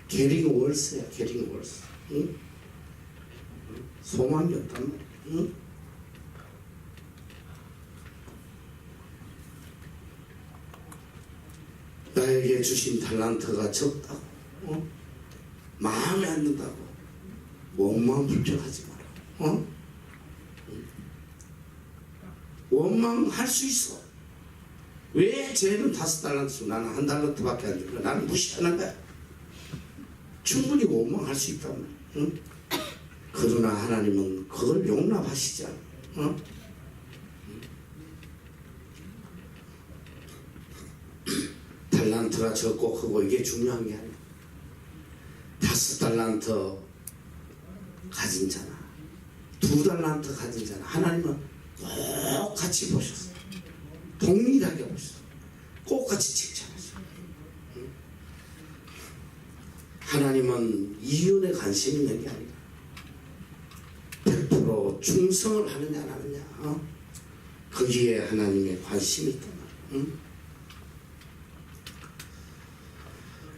게링 월스야, 게링 월스. 소망이 없단 말이야. 나에게 주신 달란트가 적다고, 마음에 안 든다고 원망 불평하지 마라. 원망할 수 있어. 왜 쟤는 5달란트 나는 1달란트밖에 안 주고 나는 무시하는 거야? 충분히 원망할 수 있단 말이야. 그러나 하나님은 그걸 용납하시지 않아. 달란트가 적고 크고 이게 중요한 게 아니야. 5달란트 가진 자나 2달란트 가진 자나 하나님은 꼭 같이 보셨어. 동일하게 보셨어. 꼭 같이 칭찬하셨어. 하나님은 이윤에 관심 있는 게 아니라 하고 충성을 하느냐 안 하느냐, 거기에 하나님의 관심이 있단 말이에요.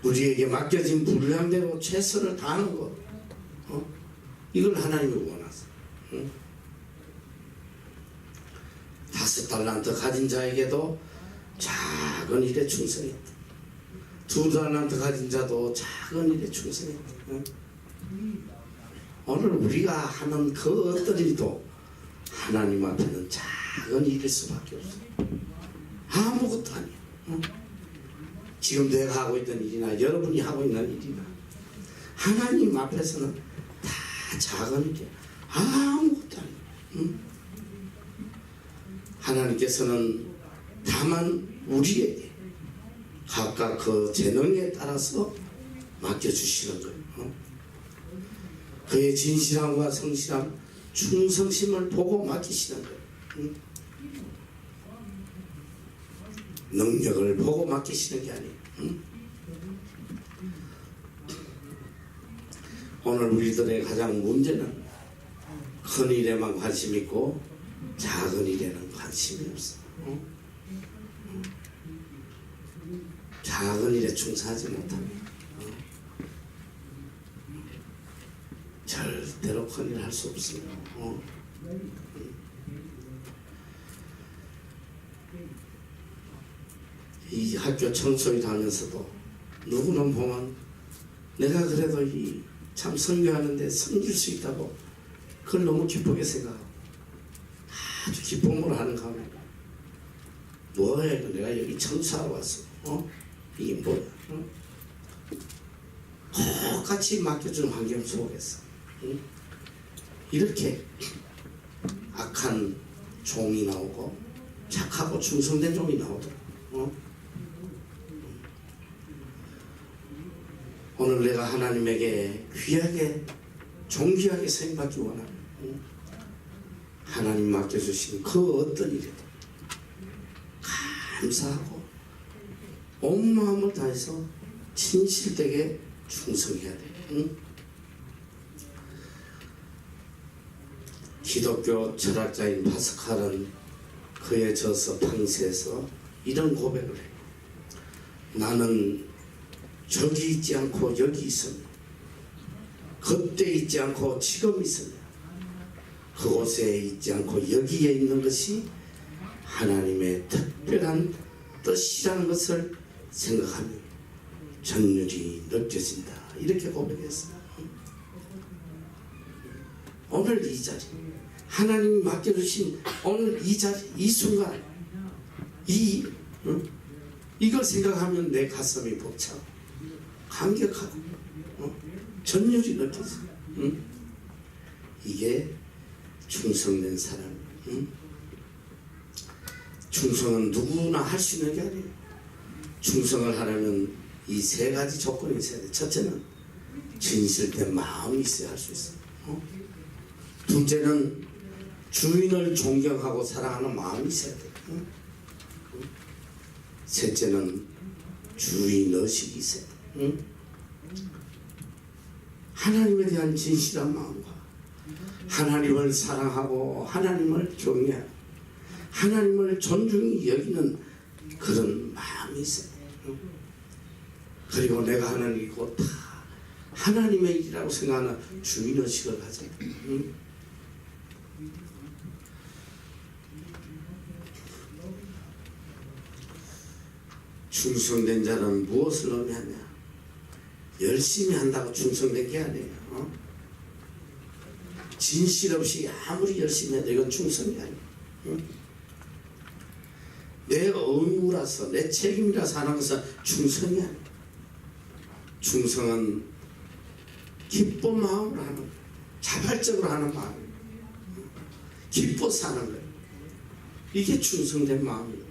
우리에게 맡겨진 분량대로 최선을 다하는 것, 이걸 하나님이 원하세요. 5달란트 가진 자에게도 작은 일에 충성했다. 2달란트 가진 자도 작은 일에 충성했다. 오늘 우리가 하는 그 어떤 일도 하나님 앞에는 작은 일일 수밖에 없어요. 아무것도 아니야. 지금 내가 하고 있던 일이나 여러분이 하고 있는 일이나 하나님 앞에서는 다 작은 일이야. 아무것도 아니야. 하나님께서는 다만 우리에게 각각 그 재능에 따라서 맡겨주시는 거예요. 그의 진실함과 성실함, 충성심을 보고 맡기시는 거예요. 능력을 보고 맡기시는 게 아니에요. 오늘 우리들의 가장 문제는 큰 일에만 관심 있고 작은 일에는 관심이 없어. 작은 일에 충성하지 못하면 절대로 큰 일 할 수 없습니다. 이 학교 청소에 다니면서도 누구는 보면 내가 그래도 이 참 선교하는데 섬길 수 있다고 그걸 너무 기쁘게 생각하고 아주 기쁨으로 하는 가운데 뭐야 이거 내가 여기 청소하러 왔어. 이게 뭐야? 똑같이 맡겨준 환경 속에서 이렇게 악한 종이 나오고 착하고 충성된 종이 나오더라고. 오늘 내가 하나님에게 귀하게 존귀하게 사용받기 원하는 하나님 맡겨주신 그 어떤 일에도 감사하고 온 마음을 다해서 진실되게 충성해야 돼. 기독교 철학자인 파스칼은 그의 저서 방세에서 이런 고백을 해요. 나는 저기 있지 않고 여기 있었네. 그때 있지 않고 지금 있었네. 그곳에 있지 않고 여기에 있는 것이 하나님의 특별한 뜻이라는 것을 생각하며 전율이 느껴진다. 이렇게 고백했어요. 오늘 이 자리, 하나님이 맡겨주신 오늘 이 자리, 이 순간, 이걸 생각하면 내 가슴이 벅차고 감격하고 전율이 느껴져요. 이게 충성된 사람. 충성은 누구나 할 수 있는 게 아니에요. 충성을 하려면 이 3가지 조건이 있어야 돼요. 첫째는 진실된 마음이 있어야 할 수 있어요. 둘째는 주인을 존경하고 사랑하는 마음이 있어야 돼요. 셋째는 주인의식이 있어야 돼요. 하나님에 대한 진실한 마음과 하나님을 사랑하고 하나님을 경외하고 하나님을 존중히 여기는 그런 마음이 있어요. 그리고 내가 하는 일이고 다 하나님의 일이라고 생각하는 주인의식을 가져요. 충성된 자는 무엇을 의미하냐? 열심히 한다고 충성된 게 아니에요. 진실 없이 아무리 열심히 해도 이건 충성이 아니에요. 내 의무라서 내 책임이라서 하는 것은 충성이 아니에요. 충성은 기쁜 마음으로 하는 거예요. 자발적으로 하는 마음이에요. 기뻐서 하는 거예요. 이게 충성된 마음이에요.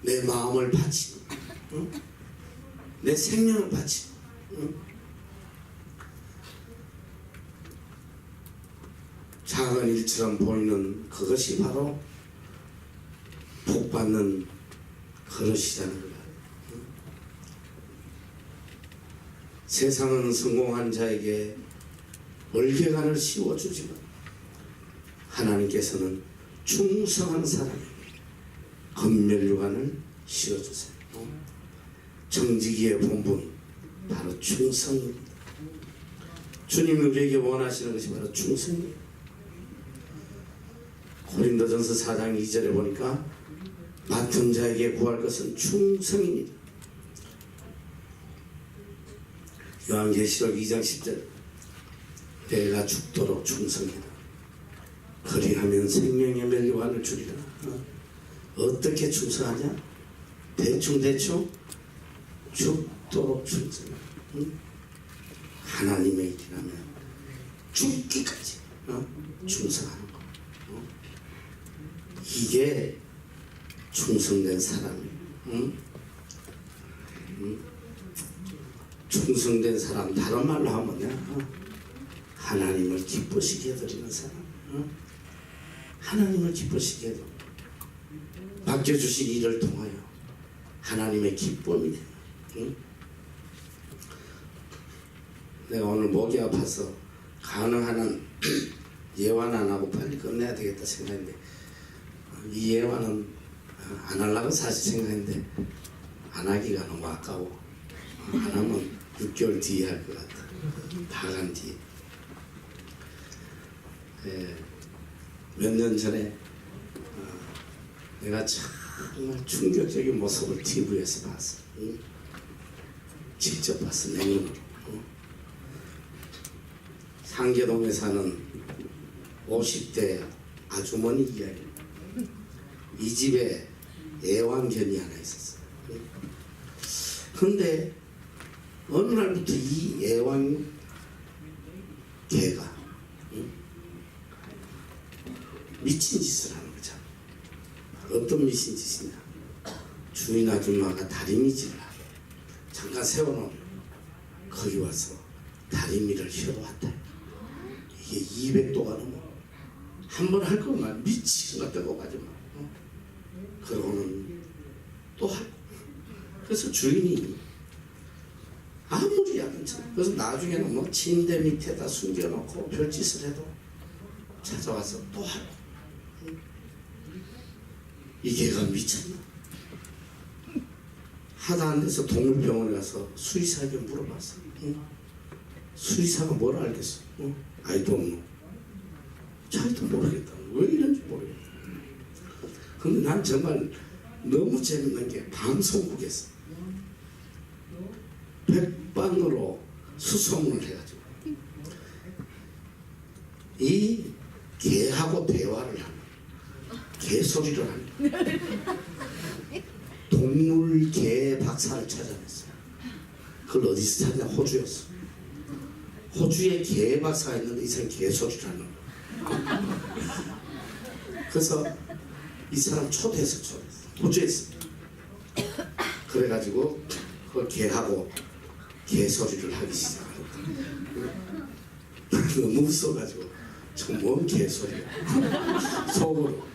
내 마음을 바치는 내 생명을 바치는 작은 일처럼 보이는 그것이 바로 복받는 그릇이라는 거예요. 세상은 성공한 자에게 월계관을 씌워주지만 하나님께서는 충성한 사람에게 건멸유관을 씌워주세요. 정직이의 본분 바로 충성입니다. 주님이 우리에게 원하시는 것이 바로 충성입니다. 고린도전서 4장 2절에 보니까 맡은 자에게 구할 것은 충성입니다. 요한계시록 2장 10절 내가 죽도록 충성이라 그리하면 생명의 멸류관을 주리라. 어떻게 충성하냐? 대충 죽도록 충성. 하나님의 일이라면 죽기까지 충성하는 거. 이게 충성된 사람이에요. 충성된 사람, 다른 말로 하면 뭐냐? 하나님을 기쁘시게 해드리는 사람. 하나님을 기쁘시게 해도 맡겨주신 일을 통하여 하나님의 기쁨이 되는. 내가 오늘 목이 아파서 가능한 한 예완 안 하고 빨리 끝내야 되겠다 생각했는데 이 예완은 안 하려고 사실 생각했는데 안 하기가 너무 아까워. 안 하면 6개월 뒤에 할 것 같아. 다 간 뒤에. 몇 년 전에 내가 정말 충격적인 모습을 TV에서 봤어. 직접 봤어, 내 눈으로. 상계동에 사는 50대 아주머니 이야기. 이 집에 애완견이 하나 있었어. 근데 어느 날부터 이 애완개가 미친 짓을 하는 거죠. 어떤 미친 짓이냐? 주인 아줌마가 다리미질을 하고 잠깐 세워놓으면 거기 와서 다리미를 휘어 왔다. 이게 200도가 넘어. 한 번 할 거만 미친 것 같다고 가지 마. 그러고는 또 하고. 그래서 주인이 아무리 약은 척. 그래서 나중에는 뭐 침대 밑에다 숨겨놓고 별짓을 해도 찾아와서 또 하고. 이 개가 미쳤나? 하다 안 돼서 동물병원에 가서 수의사에게 물어봤어. 수의사가 뭘 알겠어? I don't know. 자기도 모르겠다. 왜 이런지 모르겠다. 근데 난 정말 너무 재밌는 게 방송국에서 백반으로 수소문을 해가지고 이 개하고 대화를 하는 개소리를 하는 동물 개 박사를 찾아냈어요. 그걸 어디서 찾냐? 호주였어. 호주에 개 박사가 있는데 이 사람이 개소리를 하는 거야. 그래서 이 사람 초대했어. 호주에서. 그래가지고 그 개하고 개소리를 하기 시작했다. 너무 웃어가지고 저 뭔 개소리야. 속으로.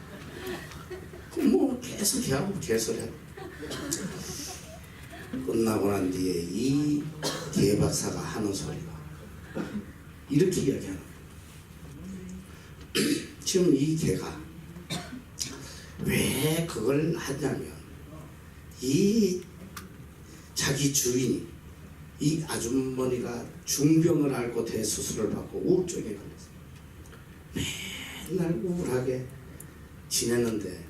뭐 계속 개하고 개소리하고. 끝나고 난 뒤에 이 개박사가 하는 소리가 이렇게 이야기하는 거예요. 지금 이 개가 왜 그걸 하냐면 이 자기 주인 이 아주머니가 중병을 앓고 대수술을 받고 우울증에 걸렸어요. 맨날 우울하게 지냈는데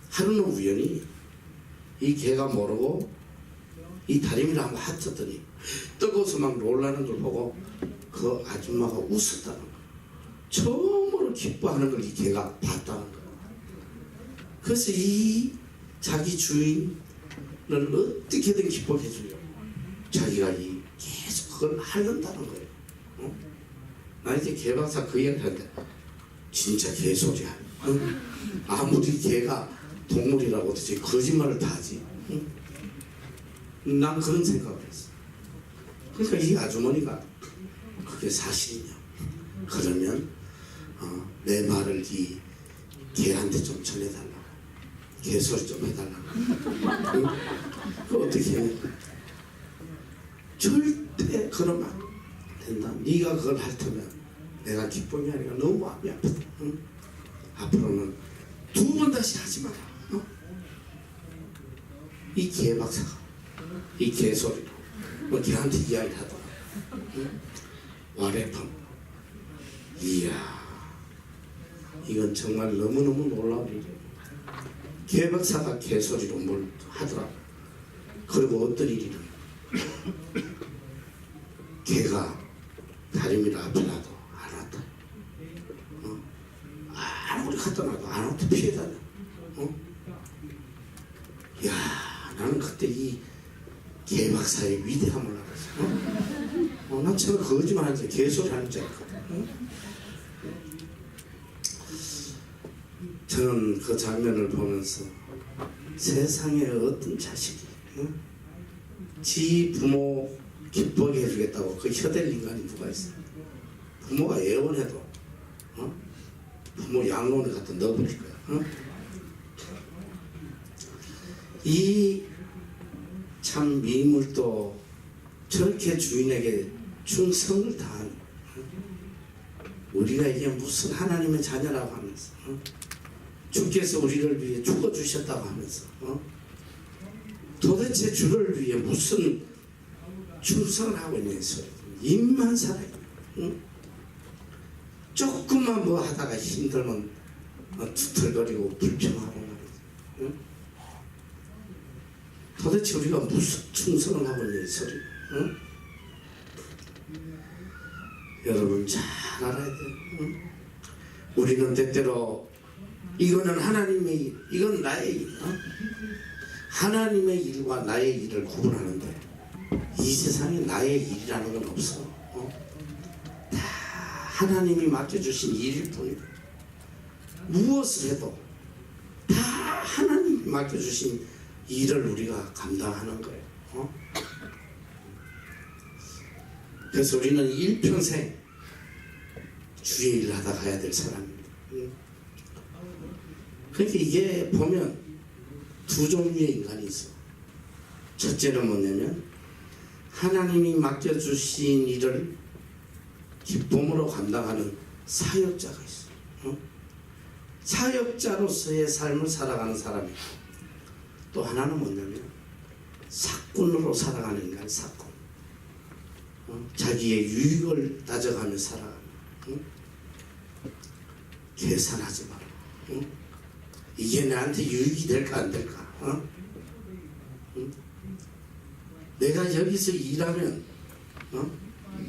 하루는 우연히 이 개가 모르고 이 다리미를 한번 핫쳤더니 뜨거워서 막 놀라는 걸 보고 그 아줌마가 웃었다는 거예요. 처음으로 기뻐하는 걸 이 개가 봤다는 거예요. 그래서 이 자기 주인을 어떻게든 기뻐해 주려고 자기가 이 계속 그걸 하려다는 거예요. 나 이제 개박사 그 얘기를 하는데 진짜 개소리야. 아무리 개가 동물이라고 도대체 거짓말을 다 하지. 난 그런 생각을 했어. 그러니까 이 아주머니가 그게 사실이냐? 그러면 내 말을 이 개한테 좀 전해달라고. 개소리 좀 해달라고. 그 어떻게 해? 절대 그러면 안 돼. 된다. 네가 그걸 할 테면 내가 기쁨이 아니라 너무 마음이 아프다. 응? 앞으로는 두 번 다시 하지 마라. 어? 이 개박사가 이 개소리로 뭐 걔한테 이야기를 하더라. 응? 와래펌. 이야, 이건 정말 너무너무 놀라운 일이에요. 개박사가 개소리로 뭘 하더라. 그리고 어떤 일이든 개가 다리미를 앞에 놔도 안 왔다. 아무리 갖다 놔도 안 왔다. 피해 다녀. 야, 나는 그때 이 개박사의 위대함을 알았어. 난 처음에 거짓말 하는지 개소리 하는 줄 알았거든. 저는 그 장면을 보면서 세상에 어떤 자식이 지 부모 기쁘게 해주겠다고 그 혀댈 인간이 누가 있어? 부모가 애원해도 부모 양론에 갖다 넣어버릴 거야. 이 참 미물도 저렇게 주인에게 충성을 다하는, 우리가 이게 무슨 하나님의 자녀라고 하면서 주께서 우리를 위해 죽어주셨다고 하면서 도대체 주를 위해 무슨 충성을 하고 있는 소리. 입만 살아요. 조금만 뭐 하다가 힘들면 투덜거리고 불평하고 말이죠. 도대체 우리가 무슨 충성을 하고 있는 소리. 여러분 잘 알아야 돼요. 우리는 때때로 이거는 하나님의 일, 이건 나의 일. 하나님의 일과 나의 일을 구분하는데 이 세상에 나의 일이라는 건 없어. 다 하나님이 맡겨주신 일일 뿐이다. 무엇을 해도 다 하나님이 맡겨주신 일을 우리가 감당하는 거예요. 그래서 우리는 일평생 주의 일을 하다 가야 될 사람입니다. 그러니까 이게 보면 두 종류의 인간이 있어. 첫째는 뭐냐면 하나님이 맡겨주신 일을 기쁨으로 감당하는 사역자가 있어. 사역자로서의 삶을 살아가는 사람이 있고, 또 하나는 뭐냐면 사꾼으로 살아가는 인간, 사꾼. 자기의 유익을 따져가며 살아가는. 계산하지 마라. 이게 나한테 유익이 될까 안 될까? 내가 여기서 일하면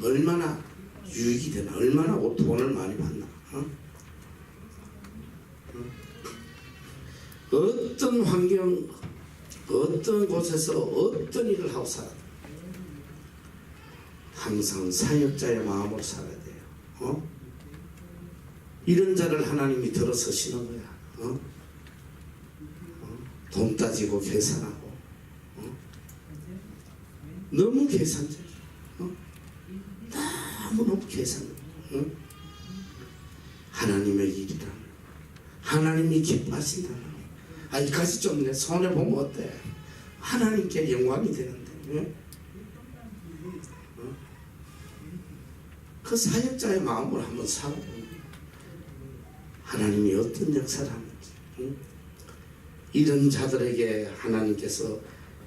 얼마나 유익이 되나, 얼마나 돈을 많이 받나, 어떤 환경, 어떤 곳에서 어떤 일을 하고 살아도 항상 사역자의 마음으로 살아야 돼요. 이런 자를 하나님이 들어서시는 거야. 돈 따지고 계산하고, 너무 계산적이야. 너무 계산적이야. 하나님의 일이라는, 하나님이 기뻐하신다는. 이까지 좀 내 손해 보면 어때? 하나님께 영광이 되는데. 그 사역자의 마음으로 한번 살아보면 하나님이 어떤 역사를 하는지. 이런 자들에게 하나님께서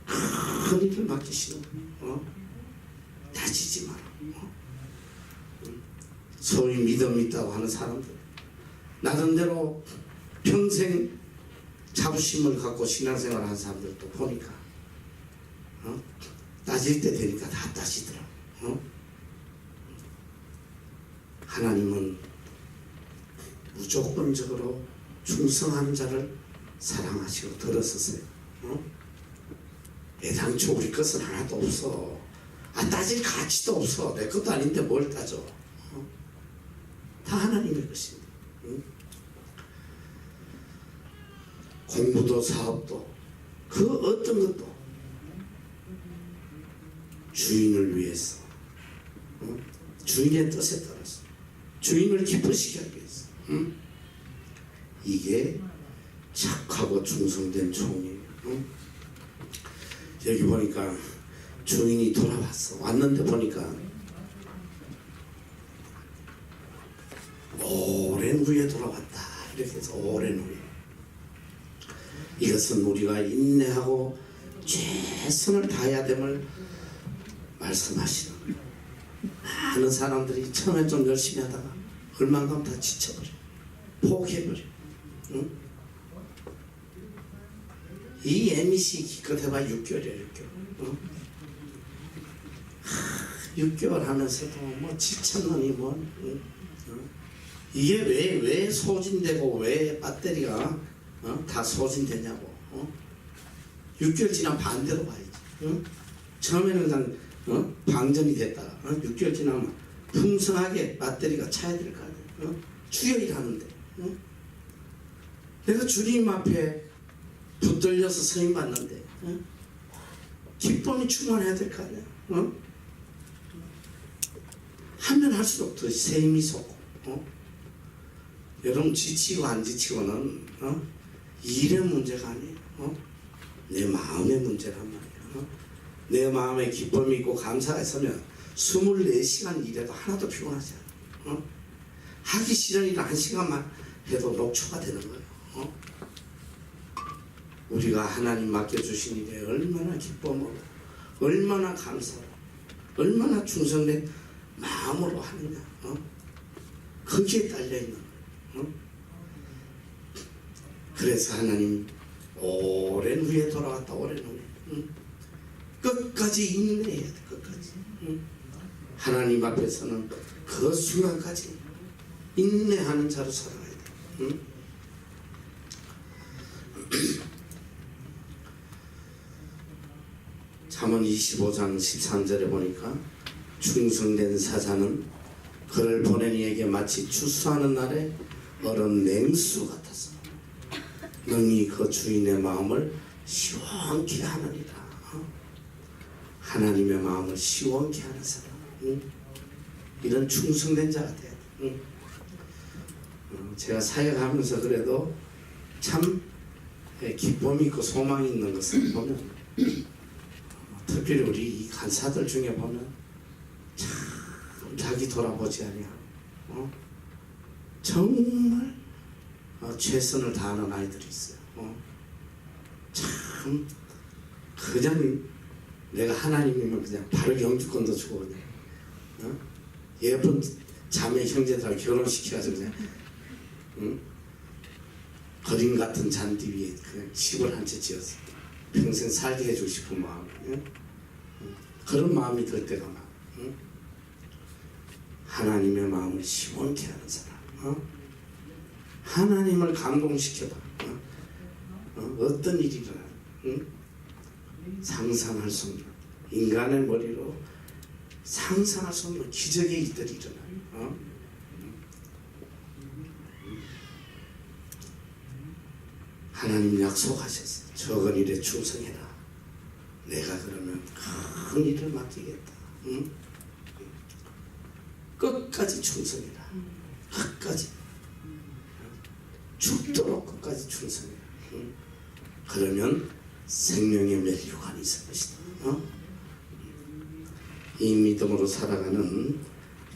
큰 일을 맡기시는 거예요. 다지지 마라. 소위 믿음 있다고 하는 사람들, 나름대로 평생 자부심을 갖고 신앙생활을 하는 사람들도 보니까 따질 때 되니까 다 따지더라고. 하나님은 무조건적으로 충성하는 자를 사랑하시고 들어서세요. 애당초 우리 것은 하나도 없어. 따질 가치도 없어. 내 것도 아닌데 뭘 따져. 다 하나님의 것입니다. 공부도 사업도 그 어떤 것도 주인을 위해서, 주인의 뜻에 따라서 주인을 기쁘시게 하기 위해서. 이게 착하고 충성된 종이에요. 여기 보니까 주인이 돌아왔어. 왔는데 보니까 후에 돌아왔다. 이렇게 해서 오랜 후에. 이것은 우리가 인내하고 최선을 다해야 됨을 말씀하시는 거예요. 많은 사람들이 처음에 좀 열심히 하다가 얼마나 다 지쳐버려, 포기해버려. 응? 이 MEC 기껏 해봐 6개월이야 6개월. 응? 6개월 하면서도 뭐 지쳤느니 뭐. 응? 이게 왜 소진되고 왜 배터리가 다 소진되냐고. 6개월 지나면 반대로 봐야지. 처음에는 그냥 방전이 됐다가 6개월 지나면 풍성하게 배터리가 차야 될 거 아니야. 주여일 하는데 내가 주님 앞에 붙들려서 서임 받는데 기쁨이 충만해야 될 거 아니야. 하면 할수록 더 세임이 솟고. 여러분 지치고 안 지치고는 일의 문제가 아니에요. 내 마음의 문제란 말이야. 내 마음에 기쁨이 있고 감사가 있으면 24시간 일해도 하나도 피곤하지 않아. 하기 싫은 일을 1시간만 해도 녹초가 되는 거예요. 우리가 하나님 맡겨주신 일에 얼마나 기쁨으로, 얼마나 감사로, 얼마나 충성된 마음으로 하느냐. 거기에 딸려있는 거예요. 그래서 하나님 오랜 후에 돌아왔다. 오랜 후에 끝까지 인내해야 돼. 끝까지. 하나님 앞에서는 그 순간까지 인내하는 자로 살아가야 돼. 잠언 25장 13절에 보니까 충성된 사자는 그를 보낸 이에게 마치 추수하는 날에 얼은 냉수 같아서 능히 그 주인의 마음을 시원케 하느니라. 하나님의 마음을 시원케 하는 사람. 이런 충성된 자가 돼야 돼. 제가 사역하면서 그래도 참 기쁨이 있고 소망이 있는 것을 보면 특별히 우리 이 간사들 중에 보면 참 자기 돌아보지 아니하고 정말 최선을 다하는 아이들이 있어요. 참 그냥 내가 하나님이면 그냥 바로 영주권도 주고 그냥 예쁜 자매 형제들하고 결혼시켜가지고 그냥 거림 같은 잔디 위에 그냥 집을 한 채 지어서 평생 살게 해주고 싶은 마음. 그런 마음이 들 때가 많아. 하나님의 마음을 시원케 하는 사람. 하나님을 감동시켜봐. 어떤 일이 일어나. 상상할 수 없는, 인간의 머리로 상상할 수 없는 기적의 일들이 일어나요. 하나님 약속하셨어. 적은 일에 충성해라. 내가 그러면 큰 일을 맡기겠다. 끝까지 충성해라. 끝까지. 죽도록 끝까지 충성해라. 그러면 생명의 멸류관이 있을 것이다. 이 믿음으로 살아가는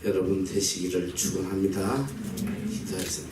여러분 되시기를 축원합니다. 기도하세요.